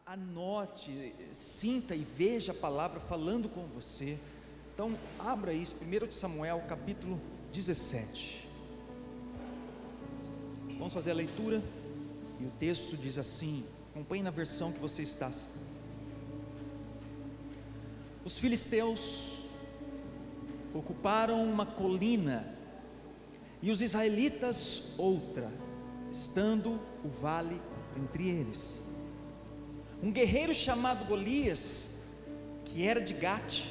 anote, sinta e veja a palavra falando com você. Então abra isso, 1 de Samuel capítulo 17. Vamos fazer a leitura. E o texto diz assim, acompanhe na versão que você está. Os filisteus ocuparam uma colina e os israelitas outra, estando o vale entre eles. Um guerreiro chamado Golias, que era de Gate,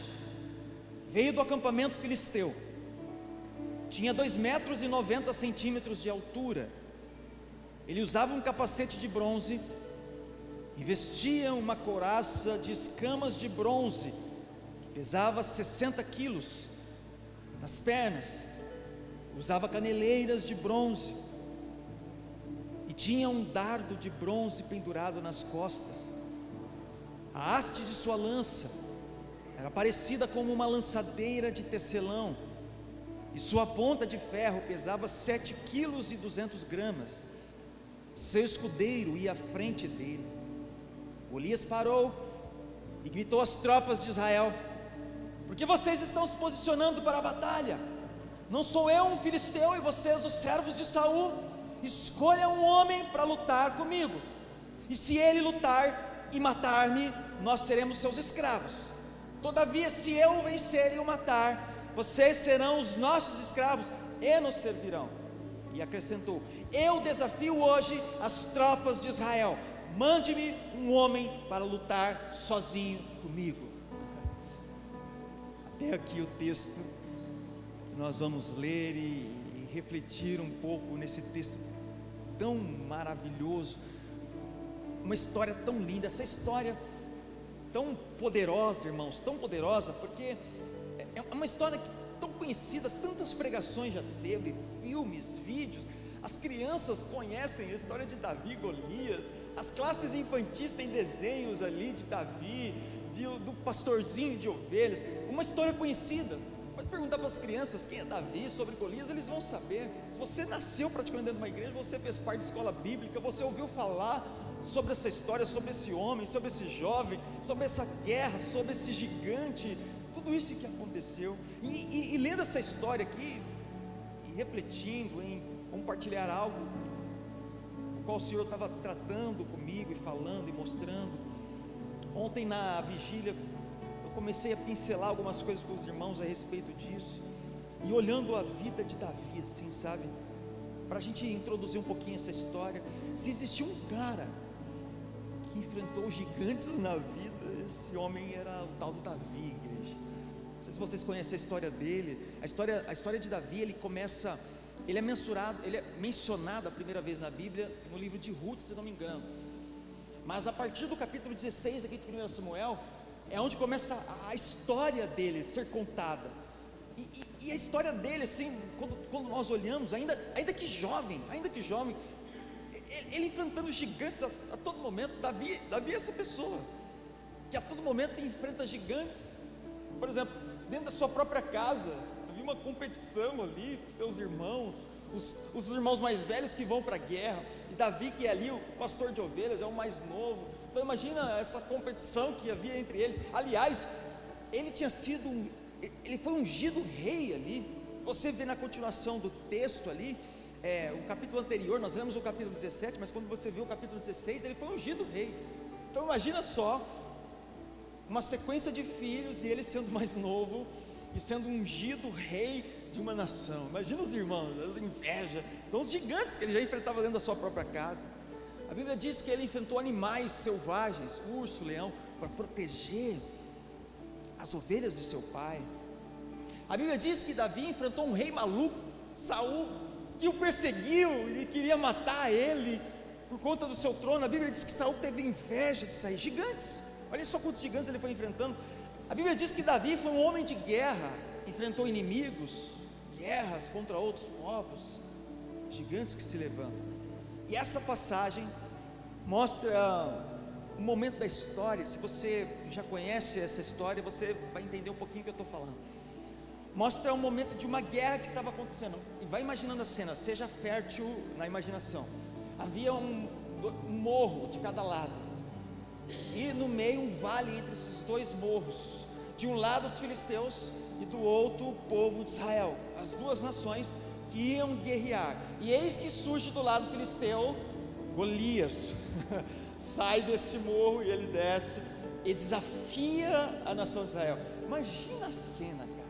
veio do acampamento filisteu. Tinha 2,90 metros de altura. Ele usava um capacete de bronze e vestia uma couraça de escamas de bronze, que pesava 60 quilos. Nas pernas usava caneleiras de bronze e tinha um dardo de bronze pendurado nas costas. A haste de sua lança era parecida com uma lançadeira de tecelão, e sua ponta de ferro pesava 7,2 quilos. Seu escudeiro ia à frente dele. Golias parou e gritou às tropas de Israel: por que vocês estão se posicionando para a batalha? Não sou eu um filisteu e vocês os servos de Saul? Escolha um homem para lutar comigo, e se ele lutar e matar-me, nós seremos seus escravos. Todavia, se eu o vencer e o matar, vocês serão os nossos escravos e nos servirão. E acrescentou: eu desafio hoje as tropas de Israel, mande-me um homem para lutar sozinho comigo. Até aqui o texto. Nós vamos ler e refletir um pouco nesse texto tão maravilhoso, uma história tão linda, essa história tão poderosa, irmãos, tão poderosa, porque é uma história tão conhecida, tantas pregações já teve, filmes, vídeos. As crianças conhecem a história de Davi e Golias, as classes infantis têm desenhos ali de Davi, do pastorzinho de ovelhas, uma história conhecida. Pode perguntar para as crianças quem é Davi, sobre Golias, eles vão saber. Se você nasceu praticamente dentro de uma igreja, você fez parte de escola bíblica, você ouviu falar sobre essa história, sobre esse homem, sobre esse jovem, sobre essa guerra, sobre esse gigante, tudo isso que aconteceu. E lendo essa história aqui, e refletindo em compartilhar algo, o qual o Senhor estava tratando comigo, e falando, e mostrando. Ontem na vigília, comecei a pincelar algumas coisas com os irmãos a respeito disso, e olhando a vida de Davi assim, sabe, para a gente introduzir um pouquinho essa história. Se existia um cara que enfrentou gigantes na vida, esse homem era o tal do Davi, igreja. Não sei se vocês conhecem a história dele. A história de Davi, ele é mencionado a primeira vez na Bíblia, no livro de Ruth, se não me engano, mas a partir do capítulo 16 aqui de 1 Samuel, é onde começa a história dele ser contada. E a história dele, assim, quando nós olhamos, ainda que jovem, ele enfrentando gigantes a todo momento. Davi é essa pessoa que a todo momento enfrenta gigantes. Por exemplo, dentro da sua própria casa, havia uma competição ali com seus irmãos, os irmãos mais velhos que vão para a guerra, e Davi, que é ali o pastor de ovelhas, é o mais novo. Então imagina essa competição que havia entre eles. Aliás, ele foi ungido rei ali. Você vê na continuação do texto ali, o capítulo anterior, nós lemos o capítulo 17, mas quando você vê o capítulo 16, ele foi ungido rei. Então imagina só, uma sequência de filhos, e ele sendo mais novo, e sendo ungido rei de uma nação. Imagina os irmãos, as invejas, então os gigantes que ele já enfrentava dentro da sua própria casa. A Bíblia diz que ele enfrentou animais selvagens, urso, leão, para proteger as ovelhas de seu pai. A Bíblia diz que Davi enfrentou um rei maluco, Saul, que o perseguiu e queria matar ele por conta do seu trono. A Bíblia diz que Saul teve inveja de sair. Gigantes, olha só quantos gigantes ele foi enfrentando. A Bíblia diz que Davi foi um homem de guerra, enfrentou inimigos, guerras contra outros povos, gigantes que se levantam. E esta passagem mostra um momento da história. Se você já conhece essa história, você vai entender um pouquinho o que eu estou falando. Mostra um momento de uma guerra que estava acontecendo. E vai imaginando a cena, seja fértil na imaginação. Havia um morro de cada lado, e no meio um vale entre esses dois morros, de um lado os filisteus e do outro o povo de Israel, as duas nações que iam guerrear. E eis que surge do lado filisteu Golias, sai desse morro e ele desce e desafia a nação de Israel. Imagina a cena, cara.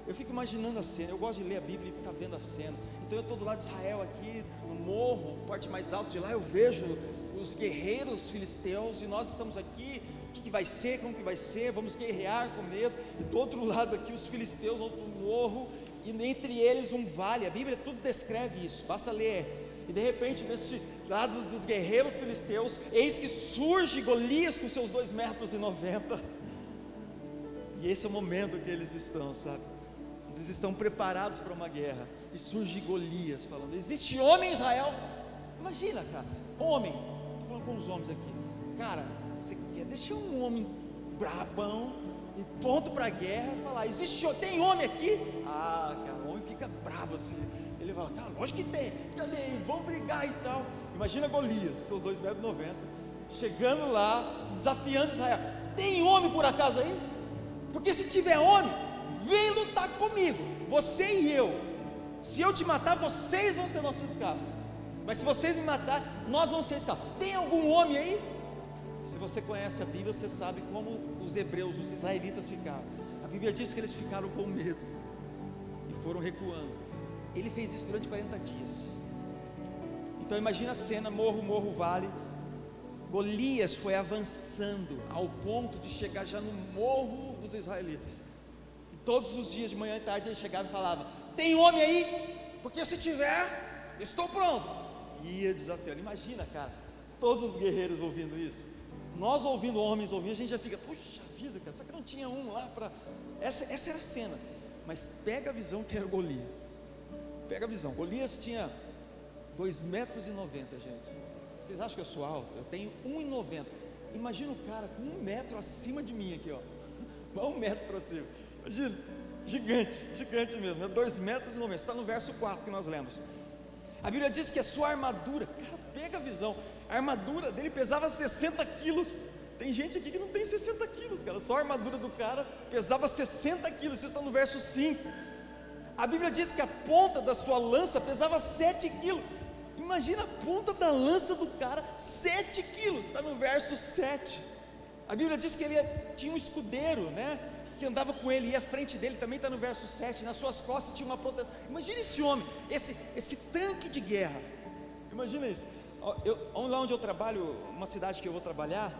Eu fico imaginando a cena. Eu gosto de ler a Bíblia e ficar vendo a cena. Então eu estou do lado de Israel aqui no morro, parte mais alta de lá, eu vejo os guerreiros filisteus, e nós estamos aqui. O que vai ser, como que vai ser? Vamos guerrear com medo. E do outro lado aqui os filisteus no outro morro, e entre eles um vale. A Bíblia tudo descreve isso, basta ler. E de repente, desse lado dos guerreiros filisteus, eis que surge Golias com seus 2,90 metros. E esse é o momento que eles estão, sabe? Eles estão preparados para uma guerra. E surge Golias falando: existe homem em Israel? Imagina, cara, homem. Estou falando com os homens aqui. Cara, você quer deixar um homem brabão e pronto para a guerra falar: tem homem aqui? Ah, cara, o homem fica bravo assim. Ele fala: cara, lógico que tem, cadê aí? Vamos brigar e tal. Imagina Golias, com seus 2,90 metros, chegando lá, desafiando Israel: tem homem por acaso aí? Porque se tiver homem, vem lutar comigo, você e eu. Se eu te matar, vocês vão ser nossos escravos. Mas se vocês me matar, nós vamos ser escravos. Tem algum homem aí? Se você conhece a Bíblia, você sabe como os hebreus, os israelitas ficaram. A Bíblia diz que eles ficaram com medo e foram recuando. Ele fez isso durante 40 dias. Então imagina a cena: morro, vale. Golias foi avançando ao ponto de chegar já no morro dos israelitas. E todos os dias, de manhã e tarde, ele chegava e falava: tem homem aí? Porque se tiver, estou pronto. E ia desafiando. Imagina, cara, todos os guerreiros ouvindo isso. Nós ouvindo, homens ouvindo, a gente já fica: puxa vida, cara, será que não tinha um lá para... Essa era a cena. Mas pega a visão que era Golias. Pega a visão. Golias tinha 2,90 metros, gente. Vocês acham que eu sou alto? Eu tenho 1,90 m. Imagina o cara com 1 metro acima de mim aqui, ó. Vai 1 metro para cima. Imagina, gigante mesmo, 2,90 metros. Está no verso 4 que nós lemos. A Bíblia diz que a sua armadura, cara, pega a visão. A armadura dele pesava 60 quilos. Tem gente aqui que não tem 60 quilos, cara. Só a armadura do cara pesava 60 quilos. Isso está no verso 5. A Bíblia diz que a ponta da sua lança pesava 7 quilos. Imagina a ponta da lança do cara, 7 quilos. Está no verso 7. A Bíblia diz que ele tinha um escudeiro, né, que andava com ele, ia à frente dele. Também está no verso 7. Nas suas costas tinha uma proteção. Imagina esse homem, esse tanque de guerra. Imagina isso. Lá onde eu trabalho, uma cidade que eu vou trabalhar,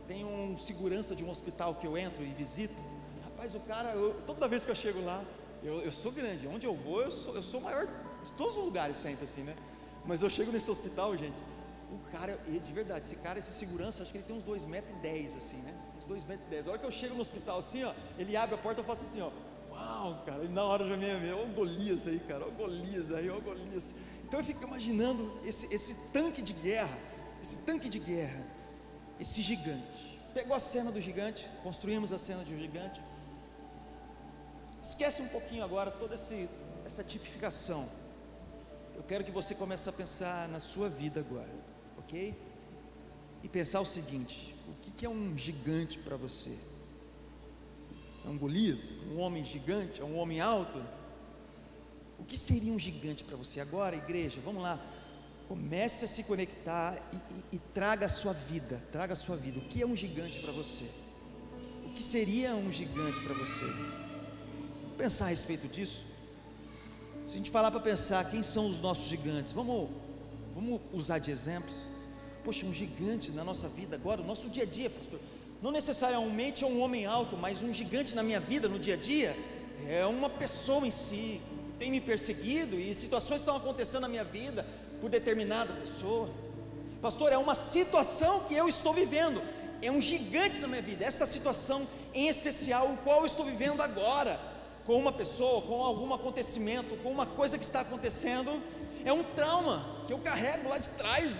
tem um segurança de um hospital que eu entro e visito. Rapaz, o cara, toda vez que eu chego lá, eu sou grande, onde eu vou, eu sou maior, em todos os lugares sempre assim, né? Mas eu chego nesse hospital, gente, o cara, de verdade, esse segurança, acho que ele tem uns 2,10 metros assim, né? Uns 2,10 metros. A hora que eu chego no hospital assim, ó, ele abre a porta, eu faço assim, ó, uau, cara, e na hora já me, ó o Golias aí, cara, ó o Golias aí, ó o Golias. Então eu fico imaginando esse tanque de guerra, esse gigante. Pegou a cena do gigante, construímos a cena de um gigante. Esquece um pouquinho agora toda essa tipificação. Eu quero que você comece a pensar na sua vida agora, ok? E pensar o seguinte: o que é um gigante para você? É um Golias? Um homem gigante? É um homem alto? O que seria um gigante para você? Agora, igreja, vamos lá. Comece a se conectar e traga a sua vida. Traga a sua vida. O que é um gigante para você? O que seria um gigante para você? Vamos pensar a respeito disso. Se a gente falar para pensar quem são os nossos gigantes, vamos usar de exemplos. Poxa, um gigante na nossa vida agora, o nosso dia a dia, pastor, não necessariamente é um homem alto, mas um gigante na minha vida, no dia a dia, é uma pessoa em si, que tem me perseguido, e situações estão acontecendo na minha vida, por determinada pessoa. Pastor, é uma situação que eu estou vivendo, é um gigante na minha vida, essa situação em especial, o qual eu estou vivendo agora, com uma pessoa, com algum acontecimento, com uma coisa que está acontecendo, é um trauma que eu carrego lá de trás,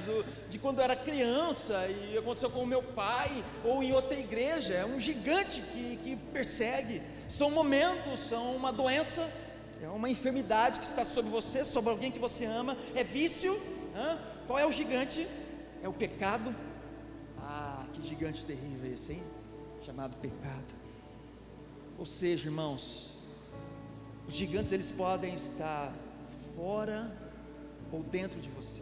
de quando eu era criança, e aconteceu com o meu pai, ou em outra igreja. É um gigante que persegue, são momentos, são uma doença, é uma enfermidade que está sobre você, sobre alguém que você ama, é vício. Qual é o gigante? É o pecado, Ah, que gigante terrível esse, hein? Chamado pecado. Ou seja, irmãos, os gigantes eles podem estar fora ou dentro de você.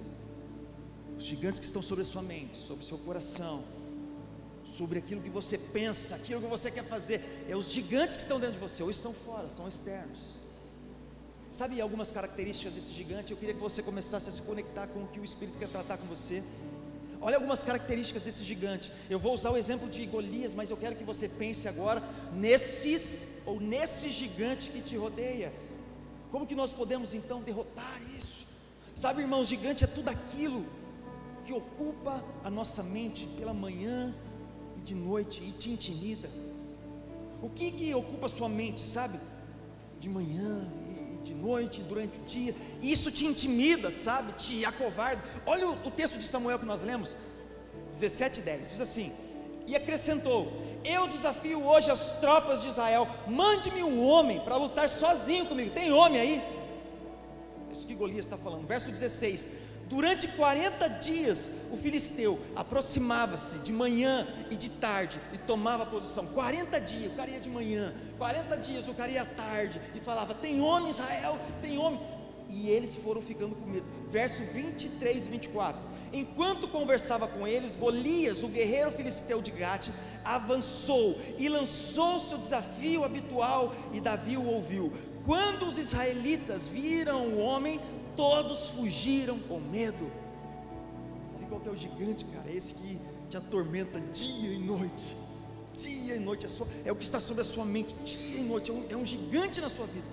Os gigantes que estão sobre a sua mente, sobre o seu coração, sobre aquilo que você pensa, aquilo que você quer fazer, é os gigantes que estão dentro de você, ou estão fora, são externos. Sabe algumas características desse gigante? Eu queria que você começasse a se conectar com o que o Espírito quer tratar com você. Olha algumas características desse gigante. Eu vou usar o exemplo de Golias, mas eu quero que você pense agora nesse gigante que te rodeia. Como que nós podemos então derrotar isso? Sabe, irmão, o gigante é tudo aquilo que ocupa a nossa mente pela manhã e de noite e te intimida. O que ocupa a sua mente, sabe? De manhã e de noite, durante o dia, isso te intimida, sabe? Te acovarda. Olha o texto de Samuel que nós lemos, 17:10, diz assim: e acrescentou: eu desafio hoje as tropas de Israel, mande-me um homem para lutar sozinho comigo. Tem homem aí? Isso que Golias está falando. Verso 16: durante 40 dias o filisteu aproximava-se de manhã e de tarde e tomava posição. 40 dias, o cara ia de manhã, 40 dias o cara ia à tarde e falava: tem homem, Israel, tem homem. E eles foram ficando com medo. Verso 23 e 24: enquanto conversava com eles, Golias, o guerreiro filisteu de Gate, avançou e lançou seu desafio habitual, e Davi o ouviu. Quando os israelitas viram o homem, todos fugiram com medo. Sabe qual que é o gigante, cara? É esse que te atormenta dia e noite. Dia e noite, é o que está sobre a sua mente, dia e noite, é um gigante na sua vida,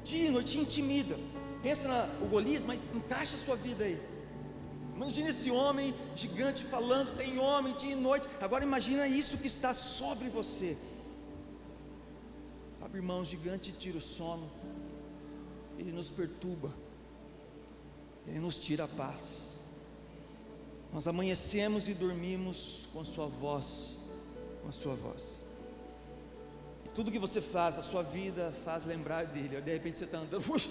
dia e noite, te intimida. Pensa no Golias, mas encaixa a sua vida aí. Imagina esse homem gigante falando, tem homem dia e noite. Agora imagina isso que está sobre você. Sabe, irmão, o gigante tira o sono, ele nos perturba, ele nos tira a paz. Nós amanhecemos e dormimos com a sua voz, com a sua voz. E tudo que você faz, a sua vida faz lembrar dele. De repente você está andando, puxa,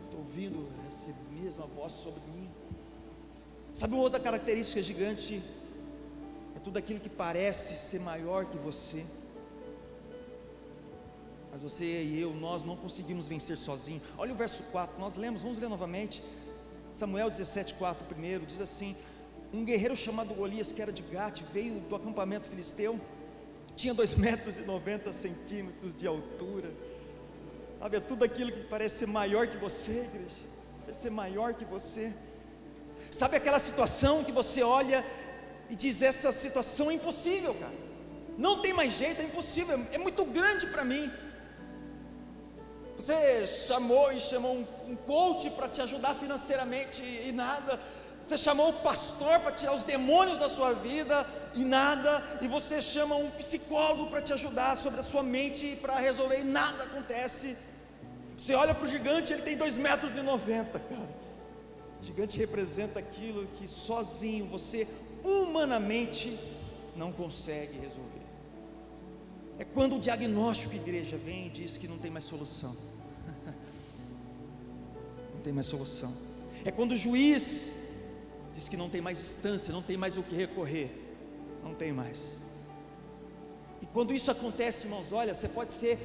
estou ouvindo essa mesma voz sobre mim. Sabe uma outra característica gigante? É tudo aquilo que parece ser maior que você. Mas você e eu, nós não conseguimos vencer sozinhos. Olha o verso 4, nós lemos, vamos ler novamente. Samuel 17:4 primeiro, diz assim: um guerreiro chamado Golias, que era de Gate, veio do acampamento filisteu, tinha 2,90 metros de altura. Sabe, é tudo aquilo que parece ser maior que você, igreja, parece ser maior que você. Sabe aquela situação que você olha e diz: essa situação é impossível, cara, não tem mais jeito, é impossível, é muito grande para mim. Você chamou um coach para te ajudar financeiramente e nada. Você chamou o pastor para tirar os demônios da sua vida e nada. E você chama um psicólogo para te ajudar sobre a sua mente para resolver e nada acontece. Você olha para o gigante, ele tem 2,90 metros, cara. O gigante representa aquilo que sozinho você humanamente não consegue resolver. É quando o diagnóstico, igreja, vem e diz que não tem mais solução. Não tem mais solução. É quando o juiz diz que não tem mais instância, não tem mais o que recorrer. Não tem mais. E quando isso acontece, irmãos, olha, você pode ser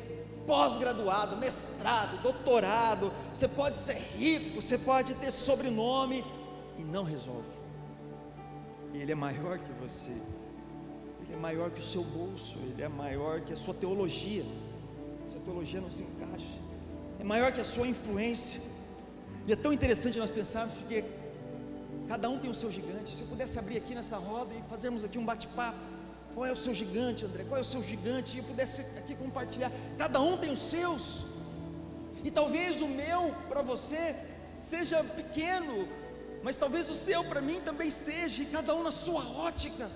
pós-graduado, mestrado, doutorado, você pode ser rico, você pode ter sobrenome, e não resolve. E ele é maior que você. Ele é maior que o seu bolso, ele é maior que a sua teologia. Sua teologia não se encaixa. É maior que a sua influência. E é tão interessante nós pensarmos, porque cada um tem o seu gigante. Se eu pudesse abrir aqui nessa roda e fazermos aqui um bate-papo, qual é o seu gigante, André? Qual é o seu gigante? E eu pudesse aqui compartilhar. Cada um tem os seus. E talvez o meu para você seja pequeno, mas talvez o seu para mim também seja. E cada um na sua ótica.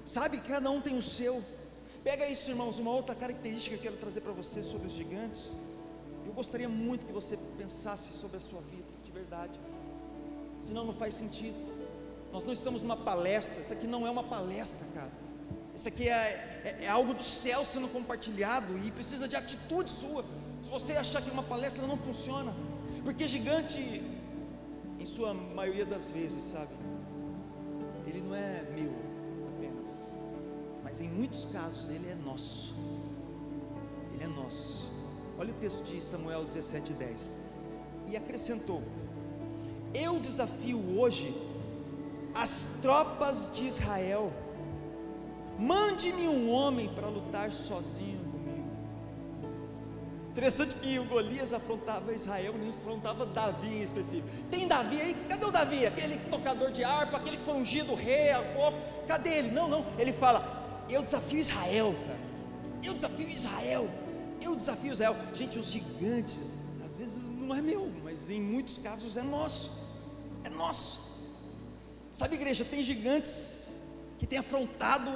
Sabe, cada um tem o seu. Pega isso, irmãos, uma outra característica que eu quero trazer para você sobre os gigantes. Eu gostaria muito que você pensasse sobre a sua vida, de verdade. Senão não faz sentido. Nós não estamos numa palestra. Isso aqui não é uma palestra, cara. Isso aqui é algo do céu sendo compartilhado, e precisa de atitude sua. Se você achar que uma palestra não funciona, porque gigante, em sua maioria das vezes, sabe, ele não é meu apenas. mas em muitos casos ele é nosso. Ele é nosso. Olha o texto de Samuel 17:10. E acrescentou: eu desafio hoje as tropas de Israel, mande-me um homem para lutar sozinho comigo. Interessante que o Golias afrontava Israel, não afrontava Davi em específico. Tem Davi aí? Cadê o Davi? Aquele tocador de harpa, aquele que foi ungido rei há pouco, cadê ele? Não, ele fala: eu desafio Israel, cara. Eu desafio Israel. Eu desafio Israel. Gente, os gigantes, às vezes não é meu, mas em muitos casos é nosso. É nosso. Sabe, igreja, tem gigantes que têm afrontado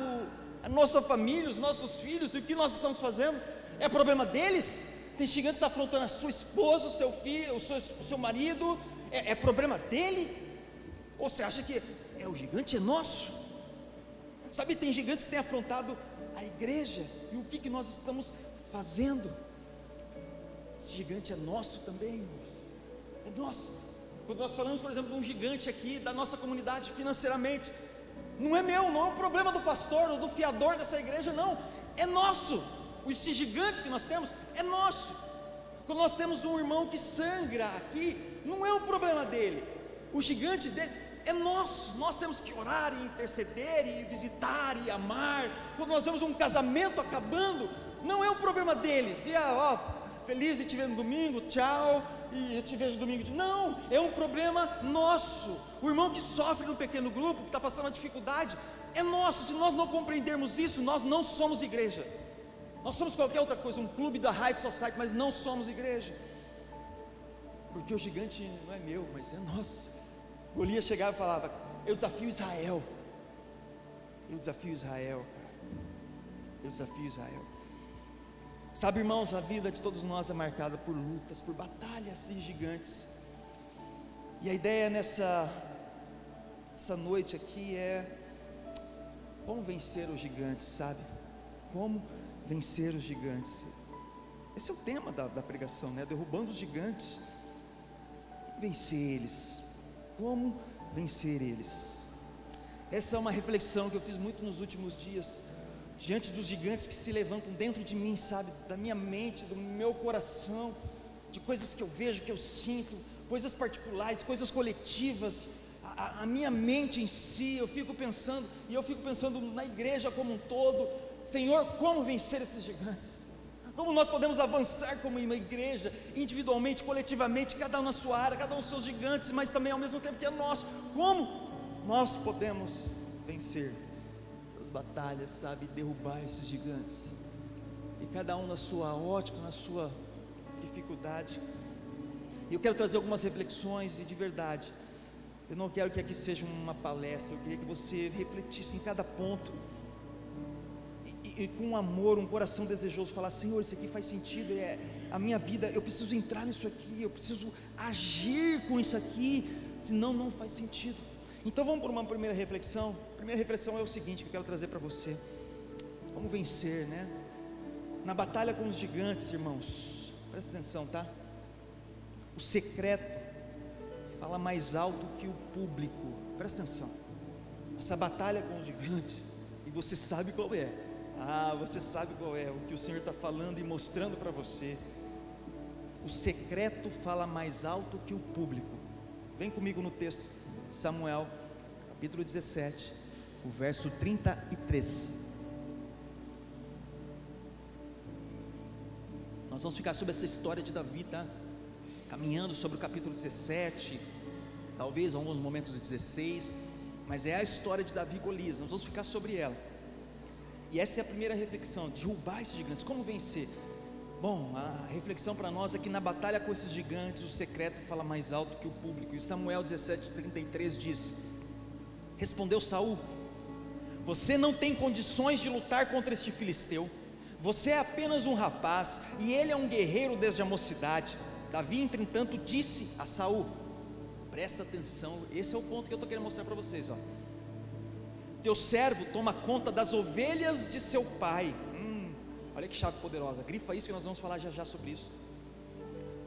a nossa família, os nossos filhos, e o que nós estamos fazendo? É problema deles? Tem gigantes que estão afrontando a sua esposa, o seu filho, o seu marido, é problema dele? Ou você acha que o gigante é nosso? Sabe, tem gigantes que têm afrontado a igreja, e o que nós estamos fazendo? Esse gigante é nosso também, irmãos. É nosso. Quando nós falamos, por exemplo, de um gigante aqui da nossa comunidade financeiramente, não é meu, não é um problema do pastor ou do fiador dessa igreja, não, é nosso. Esse gigante que nós temos é nosso. Quando nós temos um irmão que sangra aqui, não é um problema dele, o gigante dele é nosso. Nós temos que orar e interceder e visitar e amar. Quando nós vemos um casamento acabando, não é um problema deles. E feliz de te ver no domingo, tchau, e eu te vejo domingo. Não, é um problema nosso. O irmão que sofre no pequeno grupo, que está passando uma dificuldade, é nosso. Se nós não compreendermos isso, nós não somos igreja. Nós somos qualquer outra coisa, um clube da High Society, mas não somos igreja. Porque o gigante não é meu, mas é nosso. Golias chegava e falava: eu desafio Israel. Eu desafio Israel, cara. Eu desafio Israel. Sabe, irmãos, a vida de todos nós é marcada por lutas, por batalhas e gigantes. E a ideia nessa noite aqui é como vencer os gigantes, sabe? Como vencer os gigantes. Esse é o tema da pregação, né? Derrubando os gigantes. Vencer eles. Como vencer eles? Essa é uma reflexão que eu fiz muito nos últimos dias, diante dos gigantes que se levantam dentro de mim, sabe, da minha mente, do meu coração, de coisas que eu vejo, que eu sinto, coisas particulares, coisas coletivas, a minha mente em si. Eu fico pensando na igreja como um todo: Senhor, como vencer esses gigantes? Como nós podemos avançar como uma igreja, individualmente, coletivamente, cada um na sua área, cada um os seus gigantes, mas também ao mesmo tempo que é nosso. Como nós podemos vencer as batalhas, sabe, derrubar esses gigantes, e cada um na sua ótica, na sua dificuldade. E eu quero trazer algumas reflexões, e de verdade, eu não quero que aqui seja uma palestra, eu queria que você refletisse em cada ponto, e com amor, um coração desejoso, falar: Senhor, isso aqui faz sentido, é a minha vida, eu preciso entrar nisso aqui, eu preciso agir com isso aqui, senão não faz sentido. Então vamos para uma primeira reflexão. A primeira reflexão é o seguinte, que eu quero trazer para você: como vencer, né? Na batalha com os gigantes, irmãos, presta atenção, tá? O secreto fala mais alto que o público. Presta atenção. Essa batalha com os gigantes, e você sabe qual é. Você sabe qual é o que o Senhor está falando e mostrando para você. O secreto fala mais alto que o público. Vem comigo no texto, Samuel, capítulo 17, o verso 33. Nós vamos ficar sobre essa história de Davi, tá? Caminhando sobre o capítulo 17, talvez alguns momentos do 16, mas é a história de Davi e Golias. Nós vamos ficar sobre ela. E essa é a primeira reflexão: derrubar esses gigantes. Como vencer? Bom, a reflexão para nós é que na batalha com esses gigantes, o secreto fala mais alto que o público. E Samuel 17:33 diz: respondeu Saul: você não tem condições de lutar contra este filisteu. Você é apenas um rapaz, e ele é um guerreiro desde a mocidade. Davi, entretanto, disse a Saul: presta atenção, esse é o ponto que eu estou querendo mostrar para vocês, ó. Teu servo toma conta das ovelhas de seu pai. Olha que chave poderosa, grifa isso que nós vamos falar já já sobre isso.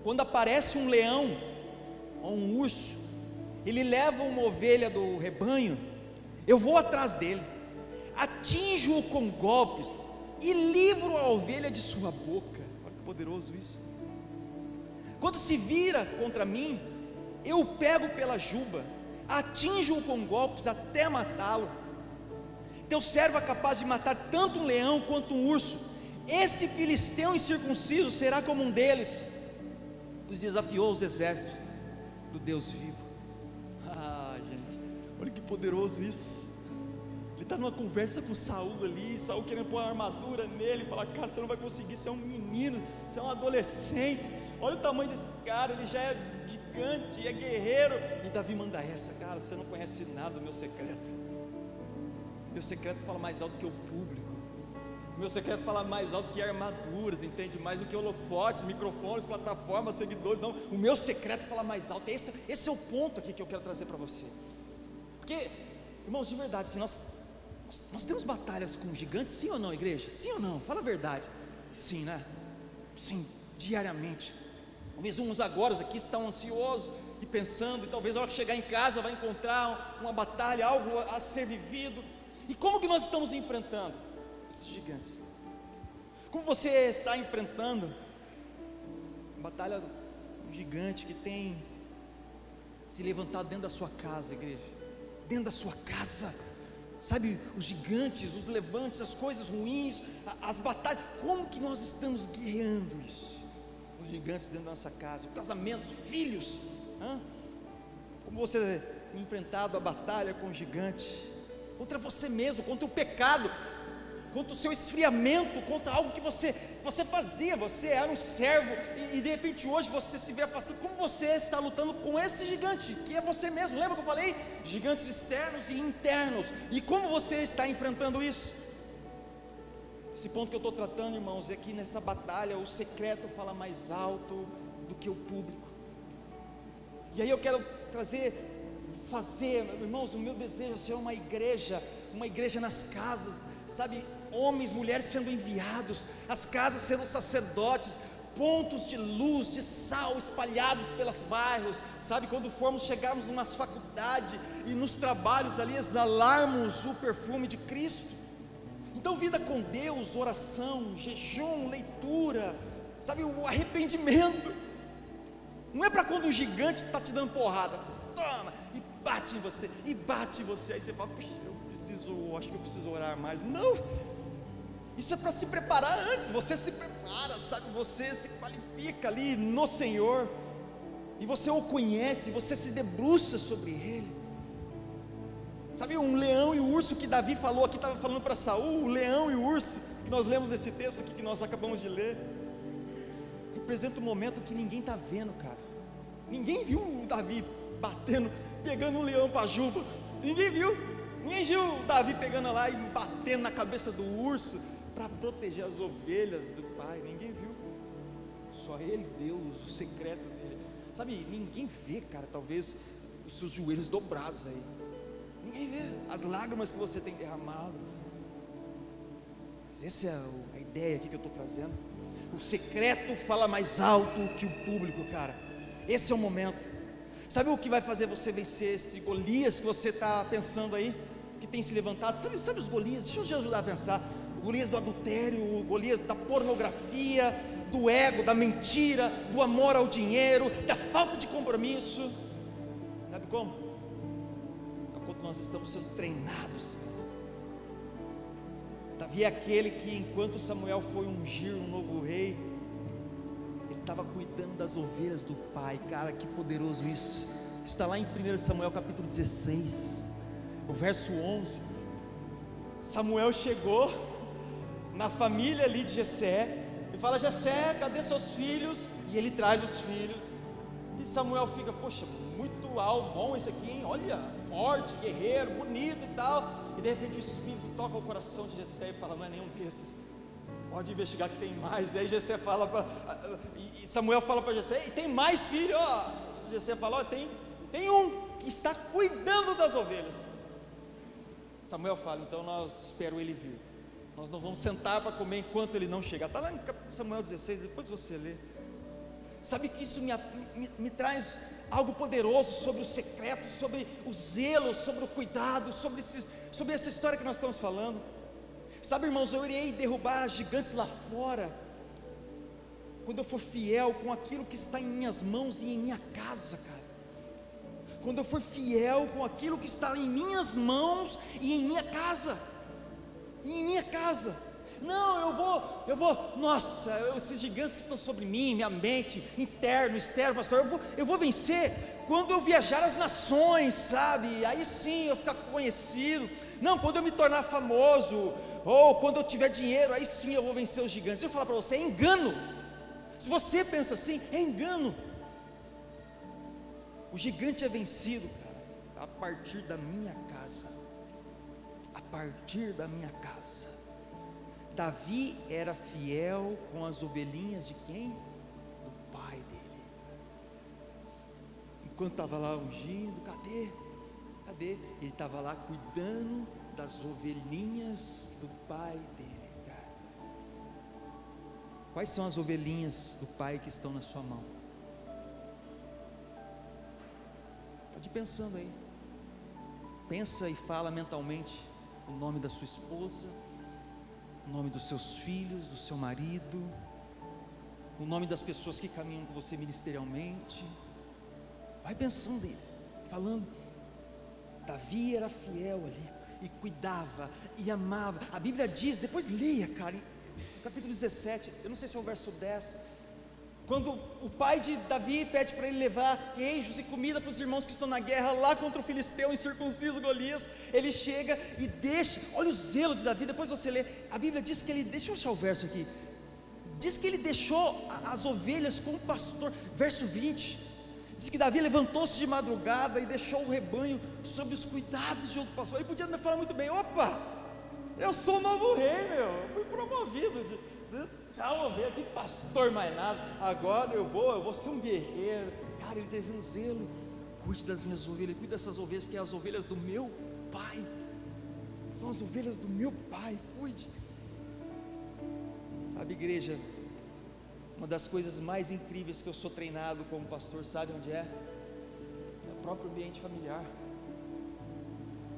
Quando aparece um leão ou um urso, ele leva uma ovelha do rebanho, eu vou atrás dele, atinjo-o com golpes e livro a ovelha de sua boca. Olha que poderoso isso. Quando se vira contra mim, eu o pego pela juba, atinjo-o com golpes até matá-lo. Teu servo é capaz de matar tanto um leão quanto um urso. Esse filisteu incircunciso será como um deles, pois desafiou os exércitos do Deus vivo. Gente, olha que poderoso isso. Ele está numa conversa com Saul ali, Saul querendo pôr uma armadura nele, falar: cara, você não vai conseguir, você é um menino, você é um adolescente, olha o tamanho desse cara, ele já é gigante, é guerreiro. E Davi manda essa: cara, você não conhece nada do meu secreto. Meu secreto fala mais alto que o público. Meu secreto fala mais alto que armaduras, entende? Mais do que holofotes, microfones, plataformas, seguidores. Não, o meu secreto fala mais alto. Esse é o ponto aqui que eu quero trazer para você. Porque, irmãos, de verdade, se nós temos batalhas com gigantes, sim ou não, igreja? Sim ou não? Fala a verdade. Sim, né? Sim, diariamente. Talvez uns agora aqui estão ansiosos e pensando, e talvez na hora que chegar em casa vai encontrar uma batalha, algo a ser vivido. E como que nós estamos enfrentando esses gigantes? Como você está enfrentando a batalha do gigante que tem se levantado dentro da sua casa, igreja? Dentro da sua casa, sabe, os gigantes, os levantes, as coisas ruins, as batalhas. Como que nós estamos guiando isso? Os gigantes dentro da nossa casa, casamentos, filhos, como você tem enfrentado a batalha com o gigante? Contra você mesmo, contra o pecado, contra o seu esfriamento, contra algo que você fazia. Você era um servo e de repente hoje você se vê afastado. Como você está lutando com esse gigante, que é você mesmo? Lembra que eu falei? Gigantes externos e internos. E como você está enfrentando isso? Esse ponto que eu estou tratando, irmãos, é que nessa batalha o secreto fala mais alto do que o público. E aí eu quero fazer, irmãos, o meu desejo é ser uma igreja nas casas, sabe, homens, mulheres sendo enviados, as casas sendo sacerdotes, pontos de luz, de sal espalhados pelos bairros, sabe, quando chegarmos numa faculdade e nos trabalhos ali, exalarmos o perfume de Cristo. Então, vida com Deus, oração, jejum, leitura, sabe, o arrependimento, não é para quando o gigante está te dando porrada, toma, e bate em você, aí você fala: puxa, acho que eu preciso orar mais. Não, isso é para se preparar antes. Você se prepara, sabe, você se qualifica ali no Senhor, e você o conhece, você se debruça sobre Ele. Sabe, um leão e o urso que Davi falou aqui, estava falando para Saul, o leão e o urso, que nós lemos nesse texto aqui que nós acabamos de ler, representa um momento que ninguém está vendo, cara. Ninguém viu o Davi pegando um leão para a juba. Ninguém viu o Davi pegando lá e batendo na cabeça do urso para proteger as ovelhas do pai. Ninguém viu. Só ele, Deus, o secreto dele. Sabe, ninguém vê, cara, talvez os seus joelhos dobrados aí. Ninguém vê as lágrimas que você tem derramado. Mas essa é a ideia aqui que eu estou trazendo. O secreto fala mais alto que o público, cara. Esse é o momento. Sabe o que vai fazer você vencer esse Golias que você está pensando aí, que tem se levantado? Sabe os Golias? Deixa eu te ajudar a pensar. O Golias do adultério, o Golias da pornografia, do ego, da mentira, do amor ao dinheiro, da falta de compromisso. Sabe como? Enquanto nós estamos sendo treinados. Davi é aquele que, enquanto Samuel foi ungir um novo rei, ele estava cuidando das ovelhas do pai. Cara, que poderoso isso. Está lá em 1 Samuel capítulo 16, o verso 11. Samuel chegou na família ali de Jessé e fala: Jessé, cadê seus filhos? E ele traz os filhos. E Samuel fica: poxa, muito bom esse aqui, hein? Olha, forte, guerreiro, bonito e tal. E de repente o Espírito toca o coração de Jessé e fala: não é nenhum desses, pode investigar que tem mais. E aí Jessé fala e Samuel fala para Jessé: ei, tem mais filho? Jessé fala: tem um que está cuidando das ovelhas. Samuel fala: então nós espero ele vir, nós não vamos sentar para comer enquanto ele não chegar. Está lá em Samuel 16, depois você lê. Sabe que isso me traz algo poderoso sobre o secreto, sobre o zelo, sobre o cuidado, sobre essa história que nós estamos falando. Sabe, irmãos, eu irei derrubar gigantes lá fora, quando eu for fiel com aquilo que está em minhas mãos e em minha casa, cara. Quando eu for fiel com aquilo que está em minhas mãos e em minha casa. Não, eu vou, nossa, esses gigantes que estão sobre mim, minha mente, interno, externo, pastor, eu vou vencer quando eu viajar às nações, sabe? Aí sim eu ficar conhecido. Não, quando eu me tornar famoso, ou quando eu tiver dinheiro, aí sim eu vou vencer os gigantes. Deixa eu falar para você, é engano. Se você pensa assim, é engano. O gigante é vencido, cara, a partir da minha casa. A partir da minha casa. Davi era fiel com as ovelhinhas de quem? Do pai dele. Enquanto estava lá ungindo, cadê? Ele estava lá cuidando das ovelhinhas do pai dele, cara. Quais são as ovelhinhas do pai que estão na sua mão? Pode ir pensando aí. Pensa e fala mentalmente o nome da sua esposa, o nome dos seus filhos, do seu marido, o nome das pessoas que caminham com você ministerialmente. Vai pensando aí, falando. Davi era fiel ali, e cuidava, e amava. A Bíblia diz, depois leia, cara, no capítulo 17, eu não sei se é o verso 10, quando o pai de Davi pede para ele levar queijos e comida para os irmãos que estão na guerra, lá contra o filisteu incircunciso Golias, ele chega e deixa, olha o zelo de Davi, depois você lê, a Bíblia diz que ele, deixa eu achar o verso aqui, diz que ele deixou as ovelhas com o pastor, verso 20, diz que Davi levantou-se de madrugada e deixou o rebanho sob os cuidados de outro pastor. Ele podia me falar muito bem, opa, eu sou o novo rei, eu fui promovido, tchau ovelha, que pastor mais nada, agora eu vou ser um guerreiro. Cara, ele teve um zelo, cuide das minhas ovelhas, cuide dessas ovelhas, porque é as ovelhas do meu pai, são as ovelhas do meu pai, cuide. Sabe, igreja, uma das coisas mais incríveis que eu sou treinado como pastor, sabe onde é? É o próprio ambiente familiar.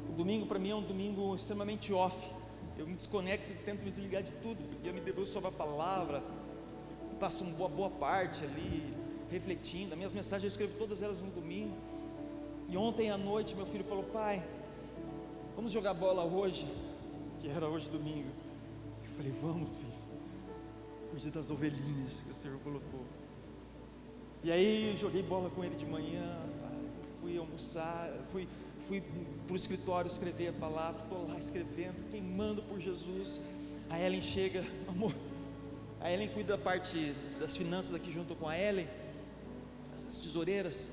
O domingo para mim é um domingo extremamente off. Eu me desconecto e tento me desligar de tudo, porque eu me debruço sobre a palavra, passo uma boa parte ali, refletindo. As minhas mensagens eu escrevo todas elas no domingo. E ontem à noite meu filho falou, pai, vamos jogar bola hoje? Que era hoje domingo. Eu falei, vamos, filho, cuide das ovelhinhas que o Senhor colocou. E aí joguei bola com ele de manhã, fui almoçar, fui para o escritório escrever a palavra, estou lá escrevendo, queimando por Jesus. A Ellen chega, amor, a Ellen cuida da parte das finanças aqui junto com a Ellen, as tesoureiras,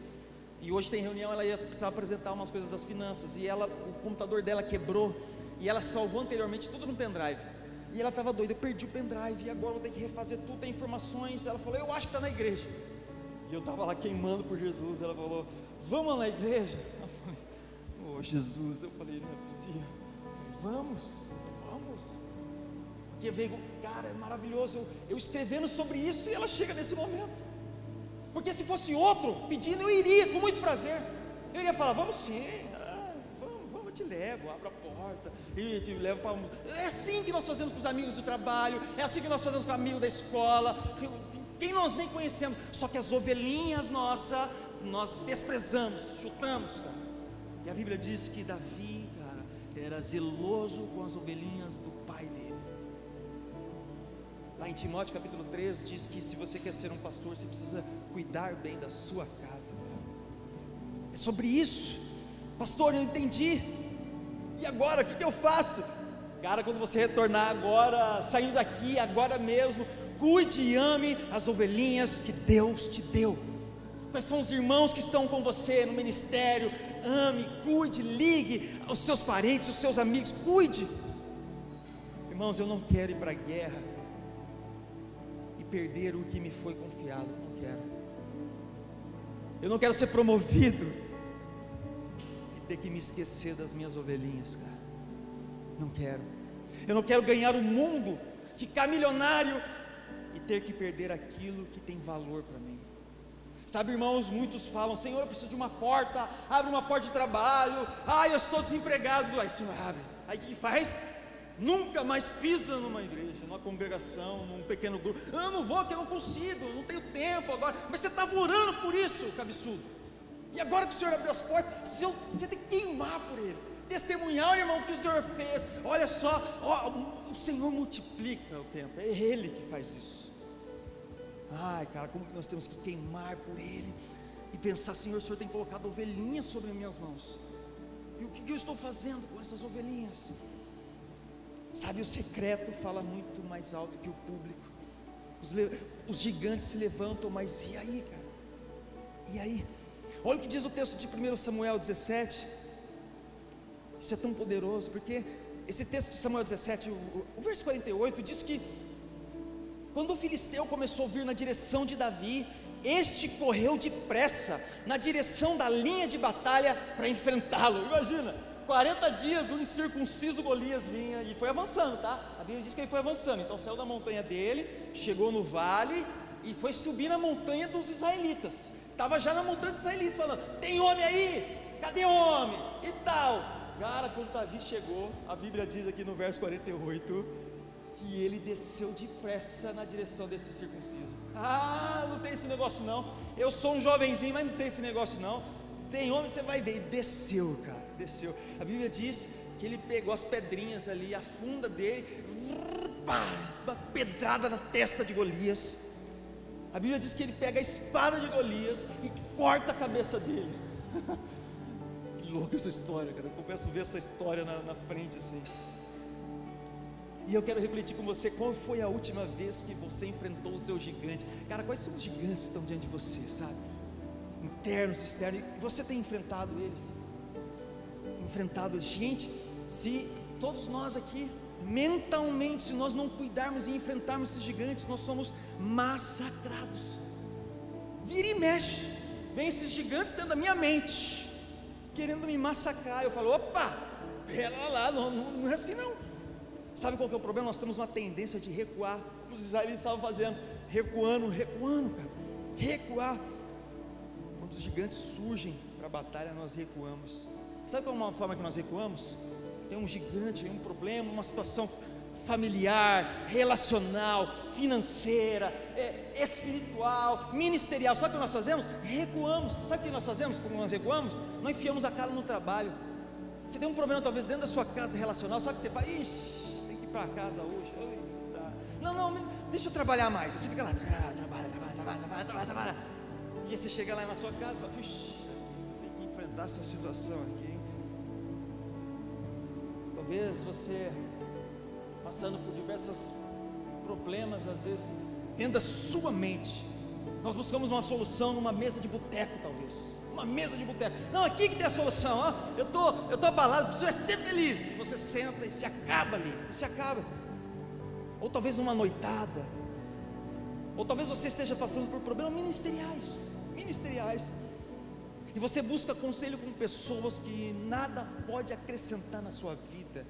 e hoje tem reunião, ela ia precisar apresentar umas coisas das finanças, e o computador dela quebrou, e ela salvou anteriormente tudo no pendrive, e ela estava doida, eu perdi o pendrive, e agora vou ter que refazer tudo, tem informações. Ela falou, eu acho que está na igreja, e eu estava lá queimando por Jesus. Ela falou, vamos na igreja? Eu falei, oh Jesus, eu falei, não é possível. Eu falei, vamos, porque veio, cara, é maravilhoso, eu escrevendo sobre isso, e ela chega nesse momento, porque se fosse outro pedindo, eu iria com muito prazer, eu iria falar, vamos sim, vamos, eu te levo, abro a porta, e te levo para almoçar. É assim que nós fazemos com os amigos do trabalho, é assim que nós fazemos com o amigo da escola, quem nós nem conhecemos, só que as ovelhinhas nossas, nós desprezamos, chutamos, cara. E a Bíblia diz que Davi, cara, era zeloso com as ovelhinhas do pai dele. Lá em Timóteo capítulo 3 diz que se você quer ser um pastor, você precisa cuidar bem da sua casa, cara. É sobre isso. Pastor, eu entendi, e agora, o que eu faço? Cara, quando você retornar agora, saindo daqui, agora mesmo, cuide e ame as ovelhinhas que Deus te deu. Quais são os irmãos que estão com você no ministério? Ame, cuide, ligue aos seus parentes, aos seus amigos, cuide. Irmãos, eu não quero ir para a guerra e perder o que me foi confiado, eu não quero ser promovido e ter que me esquecer das minhas ovelhinhas, cara, eu não quero ganhar o mundo, ficar milionário e ter que perder aquilo que tem valor para mim. Sabe, irmãos, muitos falam: Senhor, eu preciso de uma porta, abre uma porta de trabalho, eu estou desempregado. Aí, Senhor, abre. Aí o que faz? Nunca mais pisa numa igreja, numa congregação, num pequeno grupo. Eu não vou, que eu não consigo, eu não tenho tempo agora. Mas você estava orando por isso, cabeçudo. E agora que o Senhor abriu as portas, você tem que queimar por Ele, testemunhar, irmão, o que o Senhor fez. Olha só, o Senhor multiplica o tempo, é Ele que faz isso. Ai, cara, como que nós temos que queimar por Ele e pensar: Senhor, o Senhor tem colocado ovelhinhas sobre as minhas mãos, e o que eu estou fazendo com essas ovelhinhas? Sabe, o secreto fala muito mais alto que o público. Os gigantes se levantam, mas e aí, cara? E aí? Olha o que diz o texto de 1 Samuel 17. Isso é tão poderoso, porque esse texto de Samuel 17, o verso 48, diz que quando o filisteu começou a vir na direção de Davi, este correu depressa na direção da linha de batalha para enfrentá-lo. Imagina, 40 dias o incircunciso Golias vinha e foi avançando, tá? A Bíblia diz que ele foi avançando. Então saiu da montanha dele, chegou no vale e foi subir na montanha dos israelitas. Estava já na montanha dos israelitas, falando: tem homem aí? Cadê homem? E tal. Cara, quando Davi chegou, a Bíblia diz aqui no verso 48 que ele desceu depressa na direção desse circunciso. Não tem esse negócio não. Eu sou um jovenzinho, mas não tem esse negócio não. Tem homem, você vai ver. E desceu, cara, desceu. A Bíblia diz que ele pegou as pedrinhas ali, a funda dele, uma pedrada na testa de Golias. A Bíblia diz que ele pega a espada de Golias e corta a cabeça dele. Que louca essa história, cara. Eu começo a ver essa história na frente assim. E eu quero refletir com você: qual foi a última vez que você enfrentou o seu gigante? Cara, quais são os gigantes que estão diante de você, sabe? Internos, externos, e você tem enfrentado eles? Gente, se todos nós aqui, mentalmente, se nós não cuidarmos e enfrentarmos esses gigantes, nós somos massacrados. Vira e mexe, vem esses gigantes dentro da minha mente, querendo me massacrar. Eu falo: opa, pera lá, não é assim não. Sabe qual que é o problema? Nós temos uma tendência de recuar. Os israelitas estavam fazendo, recuando, cara, recuar. Quando os gigantes surgem para a batalha, nós recuamos. Sabe qual é uma forma que nós recuamos? Tem um gigante, um problema, uma situação familiar, relacional, financeira, espiritual, ministerial. Sabe o que nós fazemos? Recuamos. Sabe o que nós fazemos quando nós recuamos? Nós enfiamos a cara no trabalho. Você tem um problema talvez dentro da sua casa relacional, sabe o que você faz? Ixi, tem que ir para casa hoje. Eita. Não, deixa eu trabalhar mais. Você fica lá, trabalha. E aí você chega lá na sua casa e fala: ixi, tem que enfrentar essa situação aqui, hein? Talvez você passando por diversos problemas, às vezes dentro da sua mente. Nós buscamos uma solução numa mesa de boteco, talvez. Uma mesa de boteco. Não, aqui que tem a solução, ó. Eu tô abalado, preciso ser feliz. E você senta e se acaba ali, Ou talvez numa noitada. Ou talvez você esteja passando por problemas ministeriais. E você busca conselho com pessoas que nada pode acrescentar na sua vida.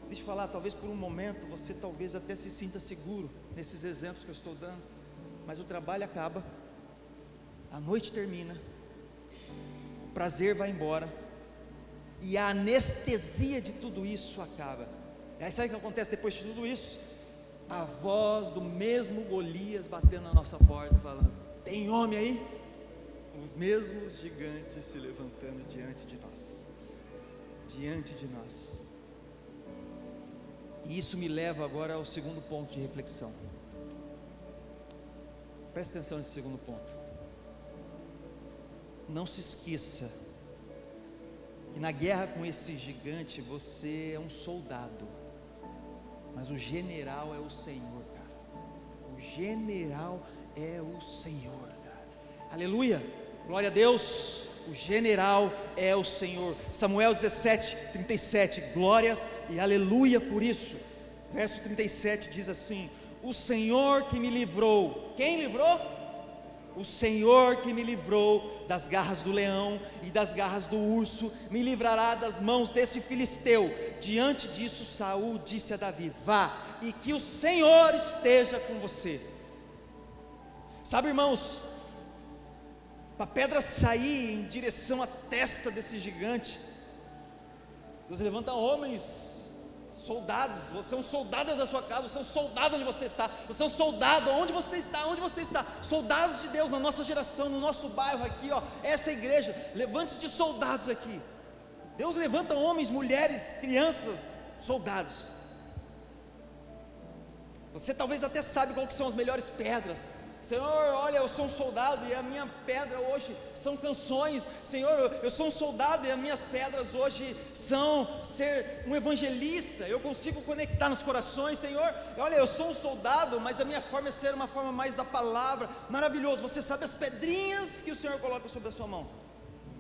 Deixa eu falar, talvez por um momento você talvez até se sinta seguro nesses exemplos que eu estou dando, mas o trabalho acaba, a noite termina, o prazer vai embora, e a anestesia de tudo isso acaba. E aí sabe o que acontece depois de tudo isso? A voz do mesmo Golias batendo na nossa porta, falando: tem homem aí? Os mesmos gigantes se levantando diante de nós. E isso me leva agora ao segundo ponto de reflexão. Presta atenção nesse segundo ponto. Não se esqueça que na guerra com esse gigante você é um soldado, mas o general é o Senhor, cara. O general é o Senhor, cara. Aleluia, glória a Deus. O general é o Senhor. Samuel 17:37, glórias e aleluia por isso. Verso 37 diz assim: o Senhor que me livrou. Quem livrou? O Senhor que me livrou das garras do leão e das garras do urso, me livrará das mãos desse filisteu. Diante disso Saul disse a Davi: vá, e que o Senhor esteja com você. Sabe, irmãos, para a pedra sair em direção à testa desse gigante, Deus levanta homens, soldados. Você é um soldado da sua casa, você é um soldado onde você está, você é um soldado onde você está, soldados de Deus na nossa geração, no nosso bairro aqui, ó, essa igreja, levante-se de soldados aqui. Deus levanta homens, mulheres, crianças, soldados. Você talvez até sabe qual que são as melhores pedras. Senhor, olha, eu sou um soldado e a minha pedra hoje são canções. Senhor, eu sou um soldado e as minhas pedras hoje são ser um evangelista. Eu consigo conectar nos corações. Senhor, olha, eu sou um soldado, mas a minha forma é ser uma forma mais da palavra. Maravilhoso, você sabe as pedrinhas que o Senhor coloca sobre a sua mão.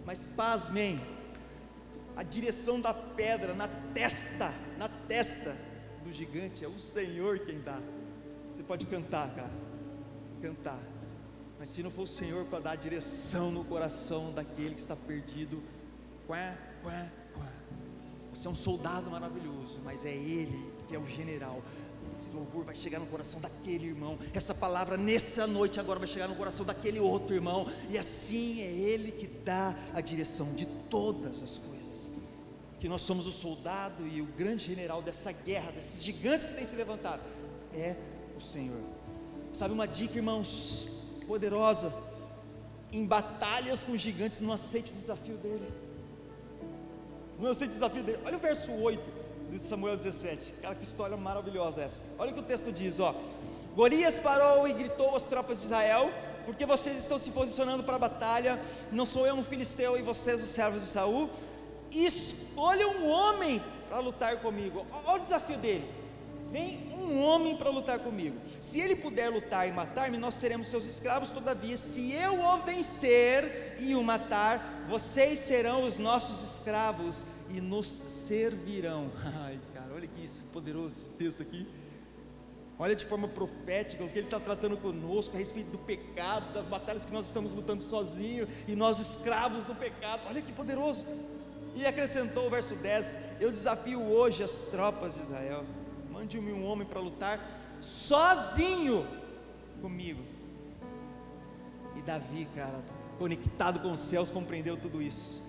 Mas pasmem, a direção da pedra na testa do gigante é o Senhor quem dá. Você pode cantar, cara, cantar, mas se não for o Senhor para dar a direção no coração daquele que está perdido, você é um soldado maravilhoso, mas é Ele que é o general. Esse louvor vai chegar no coração daquele irmão, essa palavra nessa noite agora vai chegar no coração daquele outro irmão, e assim é Ele que dá a direção de todas as coisas. Que nós somos o soldado e o grande general dessa guerra, desses gigantes que têm se levantado, é o Senhor. Sabe uma dica, irmãos, poderosa? Em batalhas com gigantes, não aceite o desafio dele. Não aceite o desafio dele. Olha o verso 8 de Samuel 17. Cara, que história maravilhosa essa. Olha o que o texto diz, ó. Golias parou e gritou às tropas de Israel: porque vocês estão se posicionando para a batalha? Não sou eu um filisteu e vocês os servos de Saul? Escolha um homem para lutar comigo. Olha o desafio dele: vem um homem para lutar comigo. Se ele puder lutar e matar-me, nós seremos seus escravos. Todavia, se eu o vencer e o matar, vocês serão os nossos escravos e nos servirão. Ai, cara, olha que isso, poderoso esse texto aqui. Olha de forma profética o que ele está tratando conosco a respeito do pecado, das batalhas que nós estamos lutando sozinhos e nós escravos do pecado. Olha que poderoso. E acrescentou o verso 10: eu desafio hoje as tropas de Israel, mande-me um homem para lutar sozinho comigo. E Davi, cara, conectado com os céus, compreendeu tudo isso.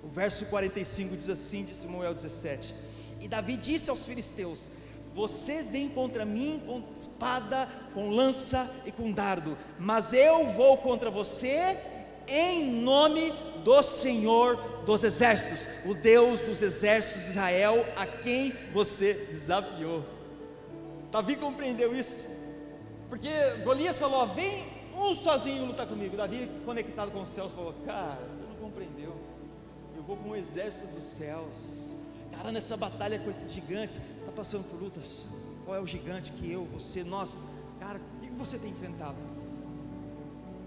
O verso 45 diz assim, de Samuel 17: e Davi disse aos filisteus: você vem contra mim com espada, com lança e com dardo, mas eu vou contra você em nome do Senhor dos exércitos, o Deus dos exércitos de Israel, a quem você desafiou. Davi compreendeu isso, porque Golias falou: ó, vem um sozinho lutar comigo. Davi, conectado com os céus, falou: cara, você não compreendeu, eu vou com o exército dos céus. Cara, nessa batalha com esses gigantes, está passando por lutas. Qual é o gigante que eu, você, nós, cara, o que você tem enfrentado?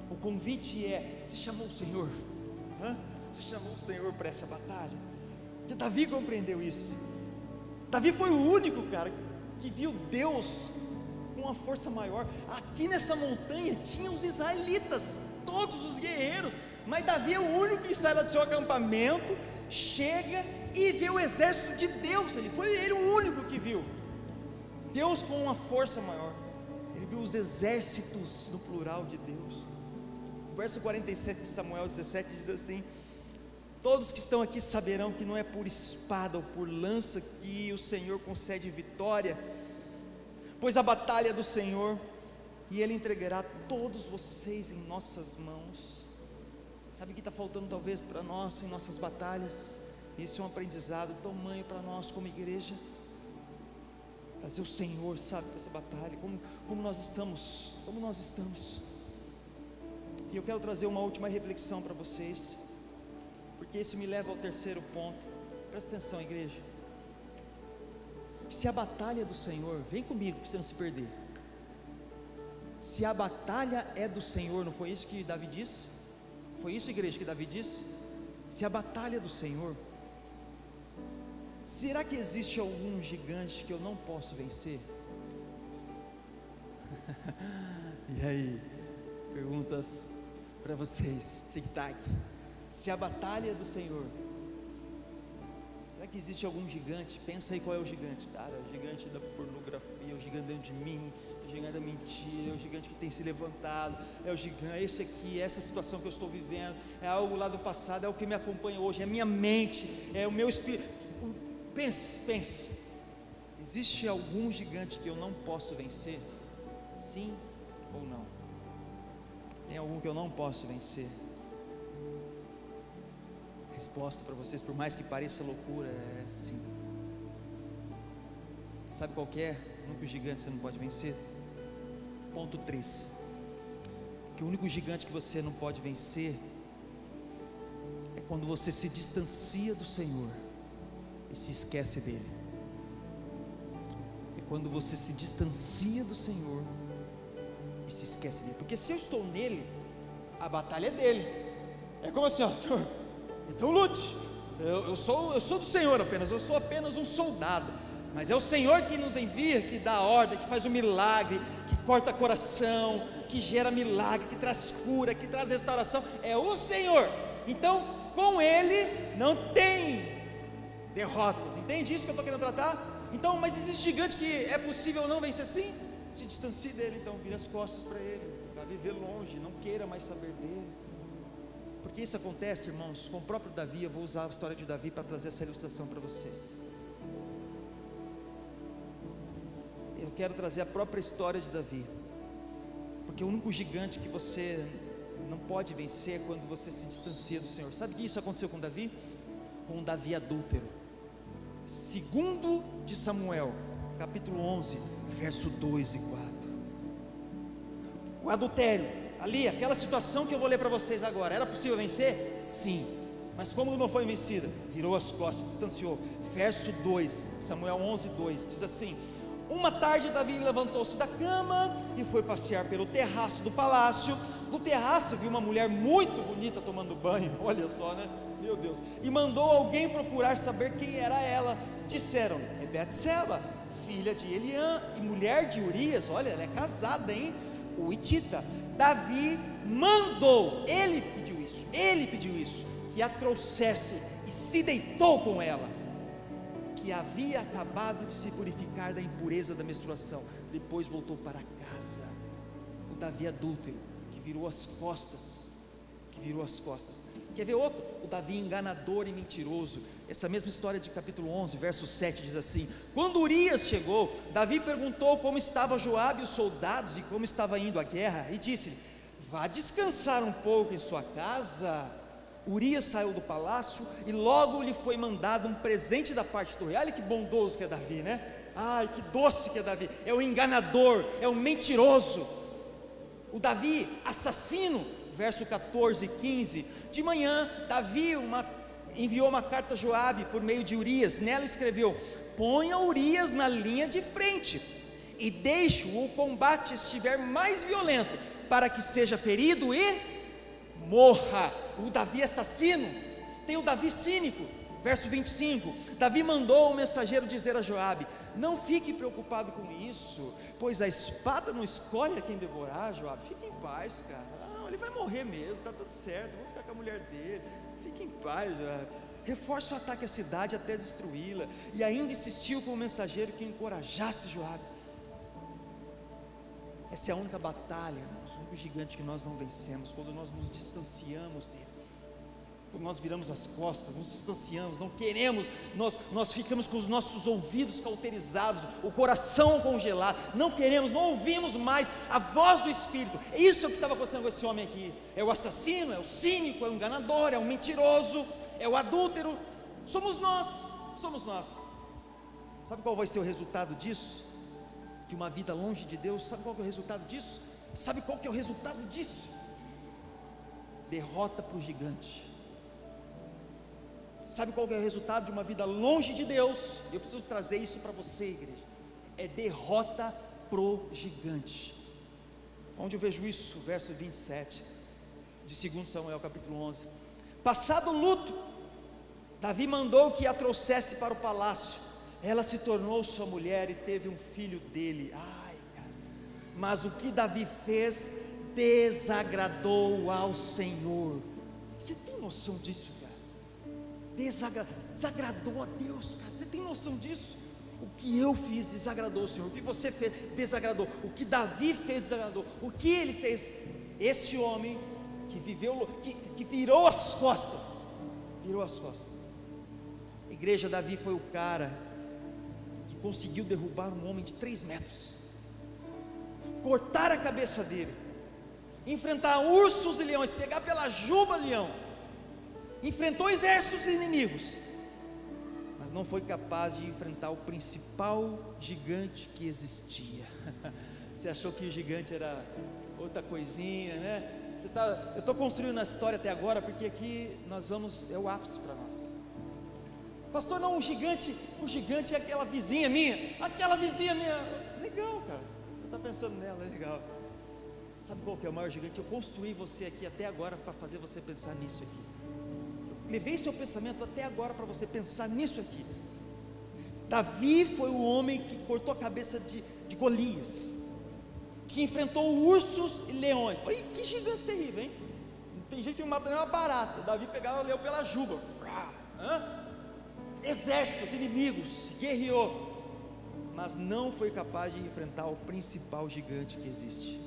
O convite é: você chamou o Senhor? Você chamou o Senhor para essa batalha? Porque Davi compreendeu isso. Davi foi o único, cara, que viu Deus com uma força maior. Aqui nessa montanha tinha os israelitas, todos os guerreiros, mas Davi é o único que sai lá do seu acampamento, chega e vê o exército de Deus. Foi ele o único que viu Deus com uma força maior. Ele viu os exércitos no plural de Deus. O verso 47 de Samuel 17 diz assim: todos que estão aqui saberão que não é por espada ou por lança que o Senhor concede vitória, pois a batalha é do Senhor, e Ele entregará todos vocês em nossas mãos. Sabe o que está faltando talvez para nós em nossas batalhas? Esse é um aprendizado tamanho para nós como igreja, trazer o Senhor, sabe, para essa batalha, como nós estamos, e eu quero trazer uma última reflexão para vocês, porque isso me leva ao terceiro ponto. Presta atenção, igreja. Se a batalha é do Senhor, vem comigo para você não se perder. Se a batalha é do Senhor, não foi isso que Davi disse? Foi isso, igreja, que Davi disse? Se a batalha é do Senhor, será que existe algum gigante que eu não posso vencer? E aí, perguntas para vocês, tic-tac. Se a batalha é do Senhor, Será que existe algum gigante? Pensa aí qual é o gigante. Cara, é o gigante da pornografia, é o gigante dentro de mim, é o gigante da mentira, é o gigante que tem se levantado, é o gigante, esse aqui, essa situação que eu estou vivendo, é algo lá do passado, é o que me acompanha hoje, é a minha mente, é o meu espírito. Pense. Existe algum gigante que eu não posso vencer? Sim ou não? Tem algum que eu não posso vencer? Resposta para vocês, por mais que pareça loucura, é sim. Sabe qual que é o único gigante que você não pode vencer? Ponto 3. Que o único gigante que você não pode vencer é quando você se distancia do Senhor e se esquece dele. É quando você se distancia do Senhor e se esquece dele. Porque se eu estou nele, a batalha é dele. É como assim, ó, Senhor, então lute. Eu sou do Senhor apenas, eu sou apenas um soldado. Mas é o Senhor que nos envia, que dá a ordem, que faz o milagre, que corta coração, que gera milagre, que traz cura, que traz restauração. É o Senhor. Então, com Ele não tem derrotas. Entende isso que eu estou querendo tratar? Então, mas existe gigante que é possível não vencer sim? Se distancie dele, então, vire as costas para ele, vá viver longe, não queira mais saber dele. Porque isso acontece, irmãos, com o próprio Davi. Eu vou usar a história de Davi para trazer essa ilustração para vocês. Eu quero trazer a própria história de Davi, porque o único gigante que você não pode vencer é quando você se distancia do Senhor. Sabe que isso aconteceu com Davi? Com Davi adúltero. Segundo de Samuel, capítulo 11, verso 2 e 4. O adultério, ali, aquela situação que eu vou ler para vocês agora, era possível vencer? Sim. Mas como não foi vencida? Virou as costas, distanciou. Verso 2, Samuel 11, 2, diz assim: uma tarde Davi levantou-se da cama e foi passear pelo terraço do palácio. No terraço viu uma mulher muito bonita tomando banho, olha só, né? Meu Deus. E mandou alguém procurar saber quem era ela. Disseram: é Betseba, filha de Eliã e mulher de Urias. Olha, ela é casada, hein? O Hitita. Davi mandou, ele pediu isso, que a trouxesse e se deitou com ela, que havia acabado de se purificar da impureza da menstruação. Depois voltou para casa. O Davi adúltero, que virou as costas. Quer ver outro? O Davi enganador e mentiroso. Essa mesma história de capítulo 11, verso 7 diz assim: quando Urias chegou, Davi perguntou como estava Joabe e os soldados e como estava indo a guerra, e disse-lhe: vá descansar um pouco em sua casa. Urias saiu do palácio e logo lhe foi mandado um presente da parte do rei. Olha que bondoso que é Davi, né? Ai, que doce que é Davi. É o enganador, é o mentiroso. O Davi assassino, verso 14 e 15. De manhã, Davi enviou uma carta a Joabe por meio de Urias. Nela escreveu: ponha Urias na linha de frente e deixe-o o combate estiver mais violento, para que seja ferido e morra. O Davi assassino. Tem o Davi cínico, verso 25. Davi mandou o mensageiro dizer a Joabe: não fique preocupado com isso, pois a espada não escolhe a quem devorar. Joabe, fique em paz, cara. Não, ele vai morrer mesmo, está tudo certo, vou ficar com a mulher dele. Fique em paz, Joabe. Reforce o ataque à cidade até destruí-la. E ainda insistiu com o mensageiro que encorajasse Joabe. Essa é a única batalha, irmãos, o único gigante que nós não vencemos, quando nós nos distanciamos dele. Quando nós viramos as costas, nos distanciamos, não queremos, nós ficamos com os nossos ouvidos cauterizados, o coração congelado, não queremos, não ouvimos mais a voz do Espírito. Isso é o que estava acontecendo com esse homem aqui. É o assassino, é o cínico, é o enganador, é o mentiroso, é o adúltero. Somos nós. Sabe qual vai ser o resultado disso? De uma vida longe de Deus. Sabe qual que é o resultado disso? Derrota para o gigante. Sabe qual que é o resultado de uma vida longe de Deus? Eu preciso trazer isso para você, igreja. É derrota pro gigante. Onde eu vejo isso? Verso 27 de 2 Samuel capítulo 11. Passado o luto, Davi mandou que a trouxesse para o palácio. Ela se tornou sua mulher e teve um filho dele. Ai, cara. Mas o que Davi fez desagradou ao Senhor. Você tem noção disso, cara? desagradou a Deus, cara. Você tem noção disso? O que eu fiz desagradou o Senhor, o que você fez desagradou, o que Davi fez desagradou, o que ele fez. Esse homem que viveu, que virou as costas, Igreja, Davi foi o cara que conseguiu derrubar um homem de 3 metros, cortar a cabeça dele, enfrentar ursos e leões, pegar pela juba leão, enfrentou exércitos inimigos, mas não foi capaz de enfrentar o principal gigante que existia. Você achou que o gigante era outra coisinha, né? Eu estou construindo a história até agora, porque aqui nós vamos, é o ápice para nós. Pastor, não, o gigante é aquela vizinha minha, legal, cara, você está pensando nela, é legal. Sabe qual que é o maior gigante? Eu construí você aqui até agora para fazer você pensar nisso aqui. Eu levei seu pensamento até agora para você pensar nisso aqui. Davi foi o homem que cortou a cabeça de Golias, que enfrentou ursos e leões. Olha que gigante terrível, hein? Tem gente que não mata nem uma barata. Davi pegava o leão pela juba, exércitos inimigos, guerreou, mas não foi capaz de enfrentar o principal gigante que existe.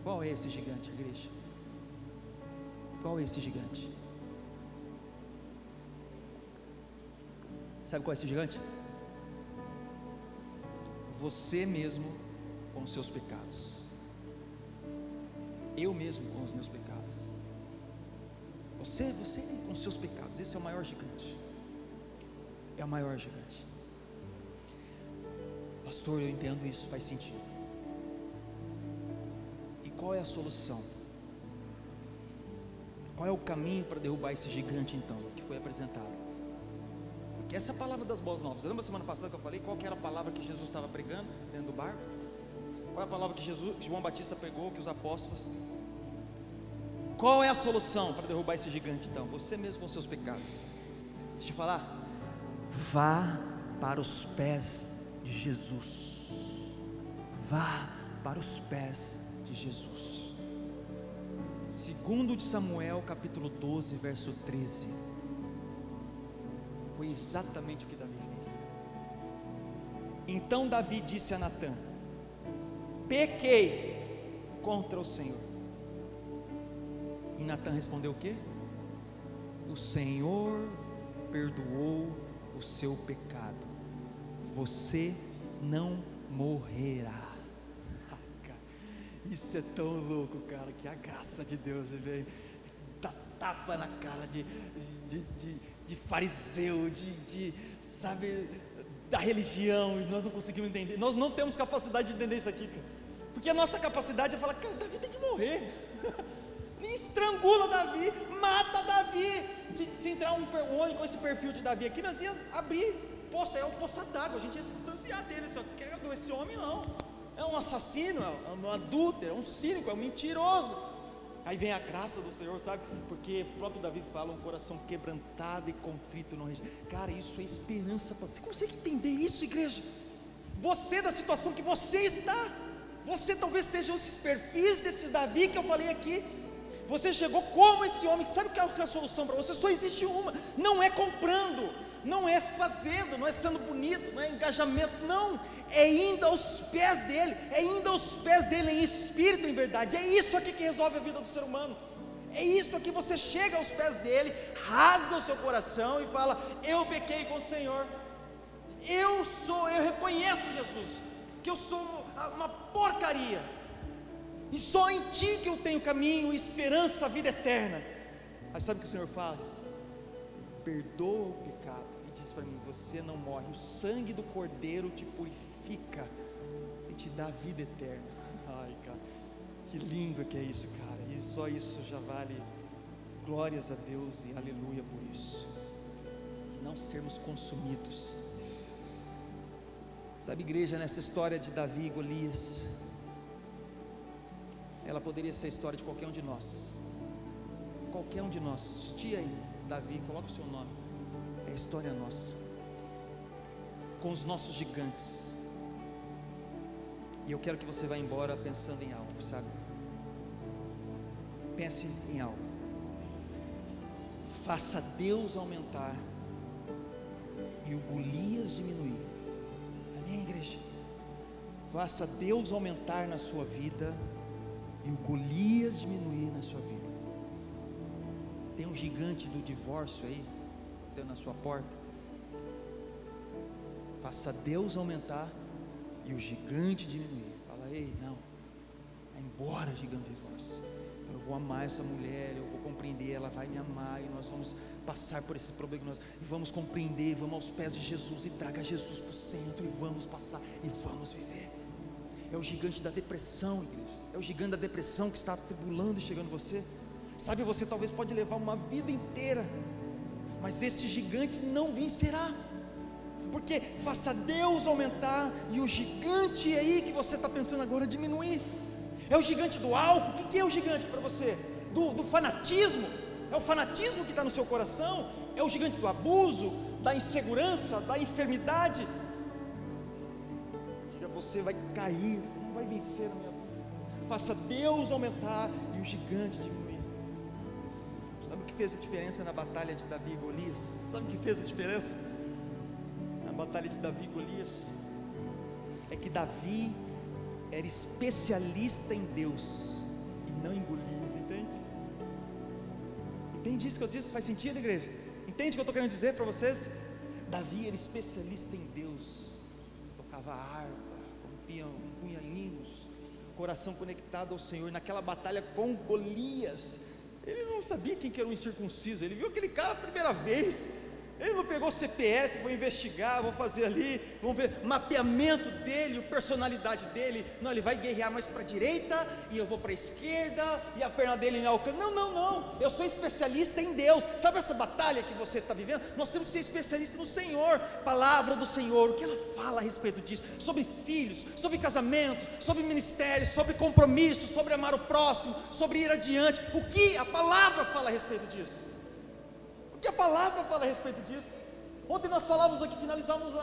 Qual é esse gigante, igreja? Qual é esse gigante? Sabe qual é esse gigante? Você mesmo com os seus pecados, eu mesmo com os meus pecados, você com os seus pecados. Esse é o maior gigante, é o maior gigante. Pastor, eu entendo isso, faz sentido. E qual é a solução? Qual é o caminho para derrubar esse gigante então, que foi apresentado? Porque essa é a palavra das boas novas. Lembra semana passada que eu falei qual que era a palavra que Jesus estava pregando dentro do barco? Qual é a palavra que João Batista pregou, que os apóstolos? Qual é a solução para derrubar esse gigante então? Você mesmo com seus pecados. Deixa eu te falar, vá para os pés de Jesus. Vá para os pés de Jesus. Segundo de Samuel, capítulo 12, verso 13. Foi exatamente o que Davi fez. Então Davi disse a Natã: pequei contra o Senhor. E Natã respondeu o quê? O Senhor perdoou o seu pecado, você não morrerá. Isso é tão louco, cara, que a graça de Deus veio, dá tapa na cara de fariseu, sabe, da religião, e nós não conseguimos entender. Nós não temos capacidade de entender isso aqui, cara, porque a nossa capacidade é falar: cara, Davi tem que morrer. Estrangula Davi, mata Davi. Se entrar um homem com esse perfil de Davi aqui, nós íamos abrir poça, é um poça d'água, a gente ia se distanciar dele. Só quero esse homem não, é um assassino, é um adúltero, é um cínico, é um mentiroso. Aí vem a graça do Senhor, sabe? Porque o próprio Davi fala: um coração quebrantado e contrito não rejeita. Cara, isso é esperança para você. Você consegue entender isso, igreja? Você, da situação que você está, você talvez seja esses perfis desses Davi que eu falei aqui. Você chegou como esse homem. Sabe qual é a solução para você? Só existe uma. Não é comprando, não é fazendo, não é sendo bonito, não é engajamento, não, é indo aos pés dele, é indo aos pés dele em espírito, em verdade. É isso aqui que resolve a vida do ser humano. É isso aqui. Você chega aos pés dele, rasga o seu coração e fala: eu pequei contra o Senhor, eu reconheço, Jesus, que eu sou uma porcaria, e só em Ti que eu tenho caminho, esperança, vida eterna. Aí sabe o que o Senhor faz? Perdoa o pecado e diz para mim: você não morre, o sangue do Cordeiro te purifica e te dá vida eterna. Ai, cara, que lindo que é isso, cara. E só isso já vale glórias a Deus e aleluia por isso. Que não sermos consumidos. Sabe, igreja, nessa história de Davi e Golias, ela poderia ser a história de qualquer um de nós. Qualquer um de nós. Estia aí, Davi, coloca o seu nome. É a história nossa, com os nossos gigantes. E eu quero que você vá embora pensando em algo, sabe? Pense em algo. faça Deus aumentar e o Golias diminuir. Amém, igreja? Faça Deus aumentar na sua vida e o Golias diminuir na sua vida. Tem um gigante do divórcio aí, batendo na sua porta. Faça Deus aumentar e o gigante diminuir. Fala, ei, não, vai embora, gigante do divórcio. Eu vou amar essa mulher, eu vou compreender, ela vai me amar, e nós vamos passar por esse problema, e vamos compreender, vamos aos pés de Jesus, e traga Jesus para o centro, e vamos passar, e vamos viver. É o gigante da depressão, igreja, é o gigante da depressão que está atribulando e chegando você. Sabe, você talvez pode levar uma vida inteira, mas este gigante não vencerá, porque faça Deus aumentar, e o gigante aí que você está pensando agora diminuir. É o gigante do álcool. O que é o gigante para você? Do fanatismo. É o fanatismo que está no seu coração. É o gigante do abuso, da insegurança, da enfermidade. Diga, você vai cair, você não vai vencer na minha vida. Faça Deus aumentar e o gigante diminuir. Sabe o que fez a diferença na batalha de Davi e Golias? Sabe o que fez a diferença na batalha de Davi e Golias? É que Davi era especialista em Deus e não em Golias, entende? Entende isso que eu disse? Faz sentido, igreja? Entende o que eu estou querendo dizer para vocês? Davi era especialista em Deus, tocava harpa, compunha hinos, coração conectado ao Senhor. Naquela batalha com Golias, ele não sabia quem que era um incircunciso, ele viu aquele cara a primeira vez. Ele não pegou o CPF, vou investigar, vou fazer ali, vamos ver mapeamento dele, personalidade dele. Não, ele vai guerrear mais para a direita e eu vou para a esquerda e a perna dele me alcança. Não, eu sou especialista em Deus. Sabe essa batalha que você está vivendo? Nós temos que ser especialistas no Senhor. Palavra do Senhor, o que ela fala a respeito disso? Sobre filhos, sobre casamentos, sobre ministérios, sobre compromisso, sobre amar o próximo, sobre ir adiante. O que a palavra fala a respeito disso? O que a palavra fala a respeito disso? Ontem nós falávamos aqui, finalizávamos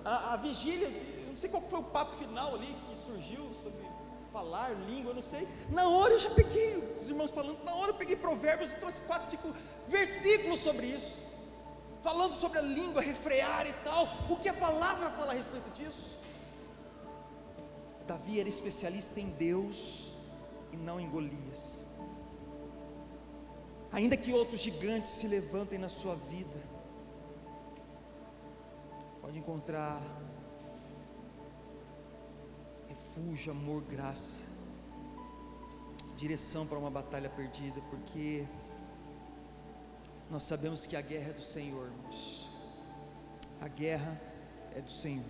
a vigília, não sei qual foi o papo final ali que surgiu sobre falar língua, eu não sei. Na hora eu já peguei, os irmãos falando, na hora eu peguei Provérbios e trouxe 4, 5 versículos sobre isso, falando sobre a língua, refrear e tal. O que a palavra fala a respeito disso? Davi era especialista em Deus e não em Golias. Ainda que outros gigantes se levantem na sua vida, pode encontrar refúgio, amor, graça, direção para uma batalha perdida, porque nós sabemos que a guerra é do Senhor, irmãos. A guerra é do Senhor.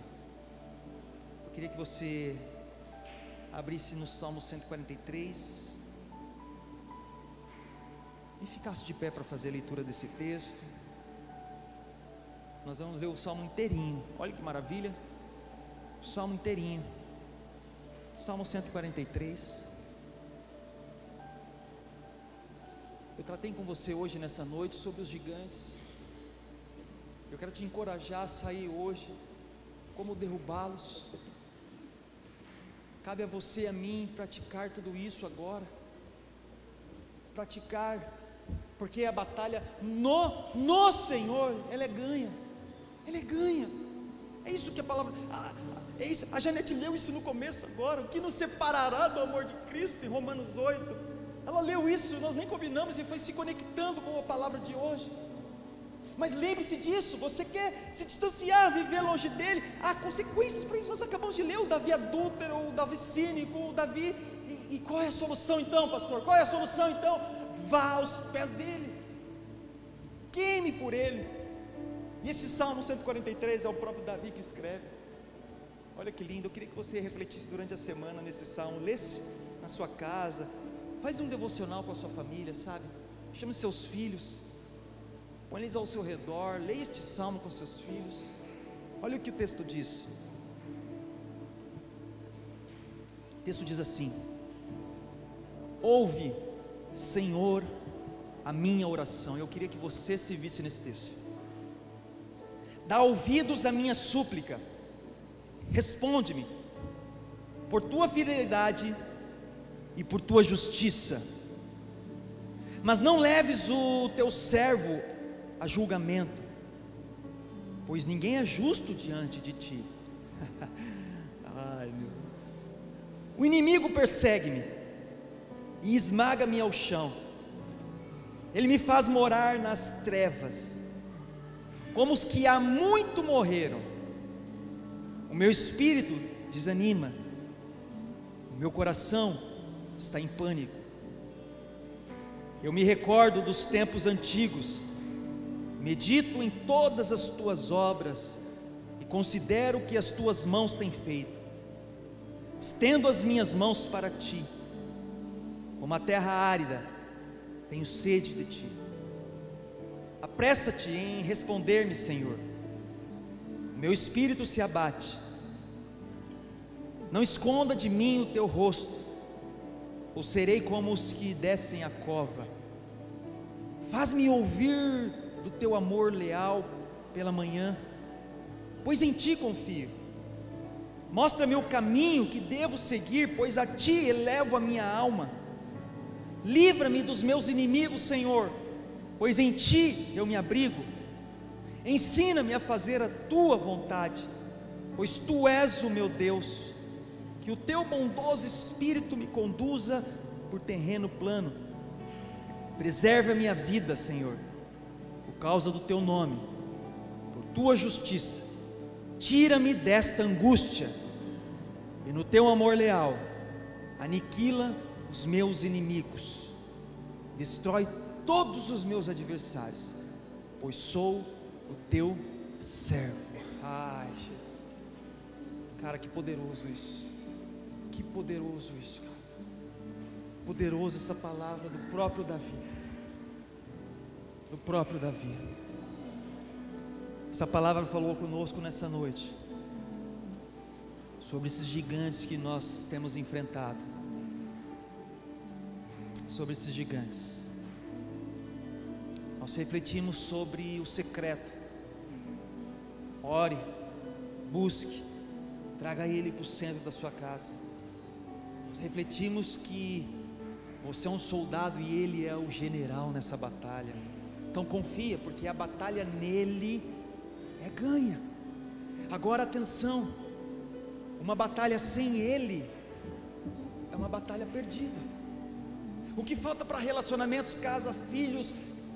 Eu queria que você abrisse no Salmo 143 e ficasse de pé para fazer a leitura desse texto. Nós vamos ler o Salmo inteirinho. Olha que maravilha, o Salmo inteirinho, Salmo 143. Eu tratei com você hoje, nessa noite, sobre os gigantes. Eu quero te encorajar a sair hoje, como derrubá-los. Cabe a você e a mim praticar tudo isso agora. Praticar, porque a batalha no Senhor, ela é ganha. Ela é ganha. É isso que a palavra, é isso. A Janete leu isso no começo agora. O que nos separará do amor de Cristo, em Romanos 8. Ela leu isso, nós nem combinamos e foi se conectando com a palavra de hoje. Mas lembre-se disso, você quer se distanciar, viver longe dele, há consequências para isso. Nós acabamos de ler o Davi adúltero, o Davi cínico, o Davi, e qual é a solução então, pastor? Qual é a solução então? Vá aos pés dele, queime por ele. E esse Salmo 143 é o próprio Davi que escreve. Olha que lindo, eu queria que você refletisse durante a semana nesse Salmo, lesse na sua casa, faz um devocional com a sua família, sabe? Chame seus filhos, põe eles ao seu redor, leia este Salmo com seus filhos. Olha o que o texto diz. O texto diz assim: ouve, Senhor, a minha oração. Eu queria que você se visse nesse texto. Dá ouvidos à minha súplica, responde-me, por tua fidelidade e por tua justiça, mas não leves o teu servo a julgamento, pois ninguém é justo diante de ti. Ai, meu Deus. O inimigo persegue-me e esmaga-me ao chão. Ele me faz morar nas trevas, como os que há muito morreram. O meu espírito desanima, o meu coração está em pânico. Eu me recordo dos tempos antigos, medito em todas as tuas obras e considero o que as tuas mãos têm feito. Estendo as minhas mãos para ti, como a terra árida, tenho sede de ti. Apressa-te em responder-me, Senhor. O meu espírito se abate. Não esconda de mim o teu rosto, ou serei como os que descem a cova. Faz-me ouvir do teu amor leal pela manhã, pois em ti confio. Mostra-me o caminho que devo seguir, pois a ti elevo a minha alma. Livra-me dos meus inimigos, Senhor, pois em ti eu me abrigo. Ensina-me a fazer a tua vontade, pois tu és o meu Deus. Que o teu bondoso Espírito me conduza por terreno plano. Preserve a minha vida, Senhor, por causa do teu nome, por tua justiça. Tira-me desta angústia, e no teu amor leal, aniquila os meus inimigos. Destrói todos os meus adversários, pois sou o teu servo. Ai, cara, que poderoso isso. Que poderoso isso, cara. Poderoso essa palavra do próprio Davi. Do próprio Davi. Essa palavra falou conosco nessa noite, sobre esses gigantes que nós temos enfrentado. Sobre esses gigantes. Nós refletimos sobre o secreto. Ore, busque, traga ele para o centro da sua casa. Nós refletimos que você é um soldado e ele é o general nessa batalha. Então confia, porque a batalha nele é ganha. Agora atenção, uma batalha sem ele é uma batalha perdida. O que falta para relacionamentos, casa, filhos,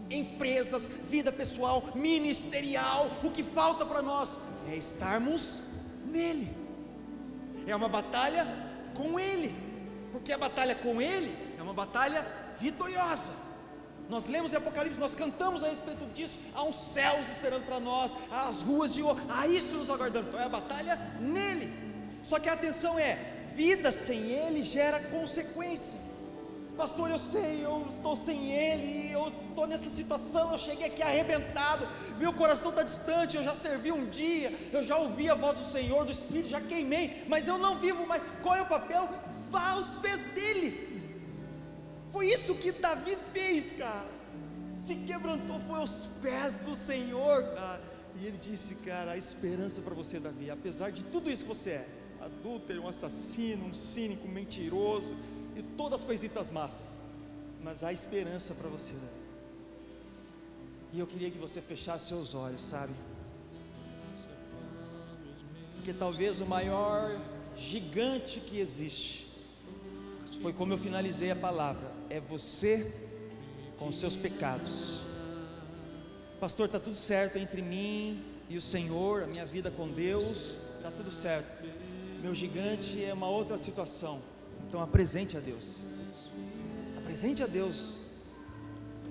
empresas, vida pessoal, ministerial, o que falta para nós é estarmos nele. É uma batalha com ele, porque a batalha com ele é uma batalha vitoriosa. Nós lemos em Apocalipse, nós cantamos a respeito disso. Há uns céus esperando para nós, há as ruas de ouro, há isso nos aguardando. Então é a batalha nele. Só que a atenção é, vida sem ele gera consequência. Pastor, eu sei, eu estou sem ele, eu estou nessa situação, eu cheguei aqui arrebentado, meu coração está distante, eu já servi um dia, eu já ouvi a voz do Senhor, do Espírito, já queimei, mas eu não vivo mais. Qual é o papel? Vá aos pés dele. Foi isso que Davi fez, cara. Se quebrantou, foi aos pés do Senhor, cara. E ele disse, cara, a esperança para você, Davi, apesar de tudo isso que você é, adúltero, um assassino, um cínico, um mentiroso, e todas as coisitas más, mas há esperança para você, Davi. E eu queria que você fechasse seus olhos, sabe? Porque talvez o maior gigante que existe, foi como eu finalizei a palavra, é você com os seus pecados. Pastor, está tudo certo entre mim e o Senhor, a minha vida com Deus, está tudo certo. Meu gigante é uma outra situação. Então apresente a Deus. Apresente a Deus.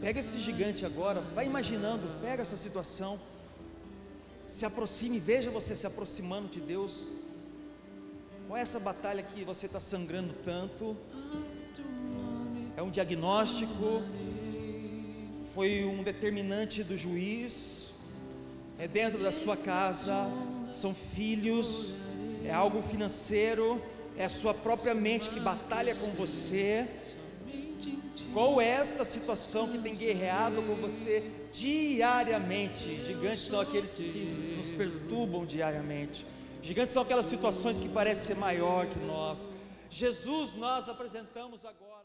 Pega esse gigante agora, vai imaginando, pega essa situação, se aproxime, veja você se aproximando de Deus. Qual é essa batalha que você está sangrando tanto? É um diagnóstico? Foi um determinante do juiz? É dentro da sua casa? São filhos? É algo financeiro? É a sua própria mente que batalha com você? Qual é esta situação que tem guerreado com você diariamente? Gigantes são aqueles que nos perturbam diariamente. Gigantes são aquelas situações que parecem ser maior que nós. Jesus, nós apresentamos agora.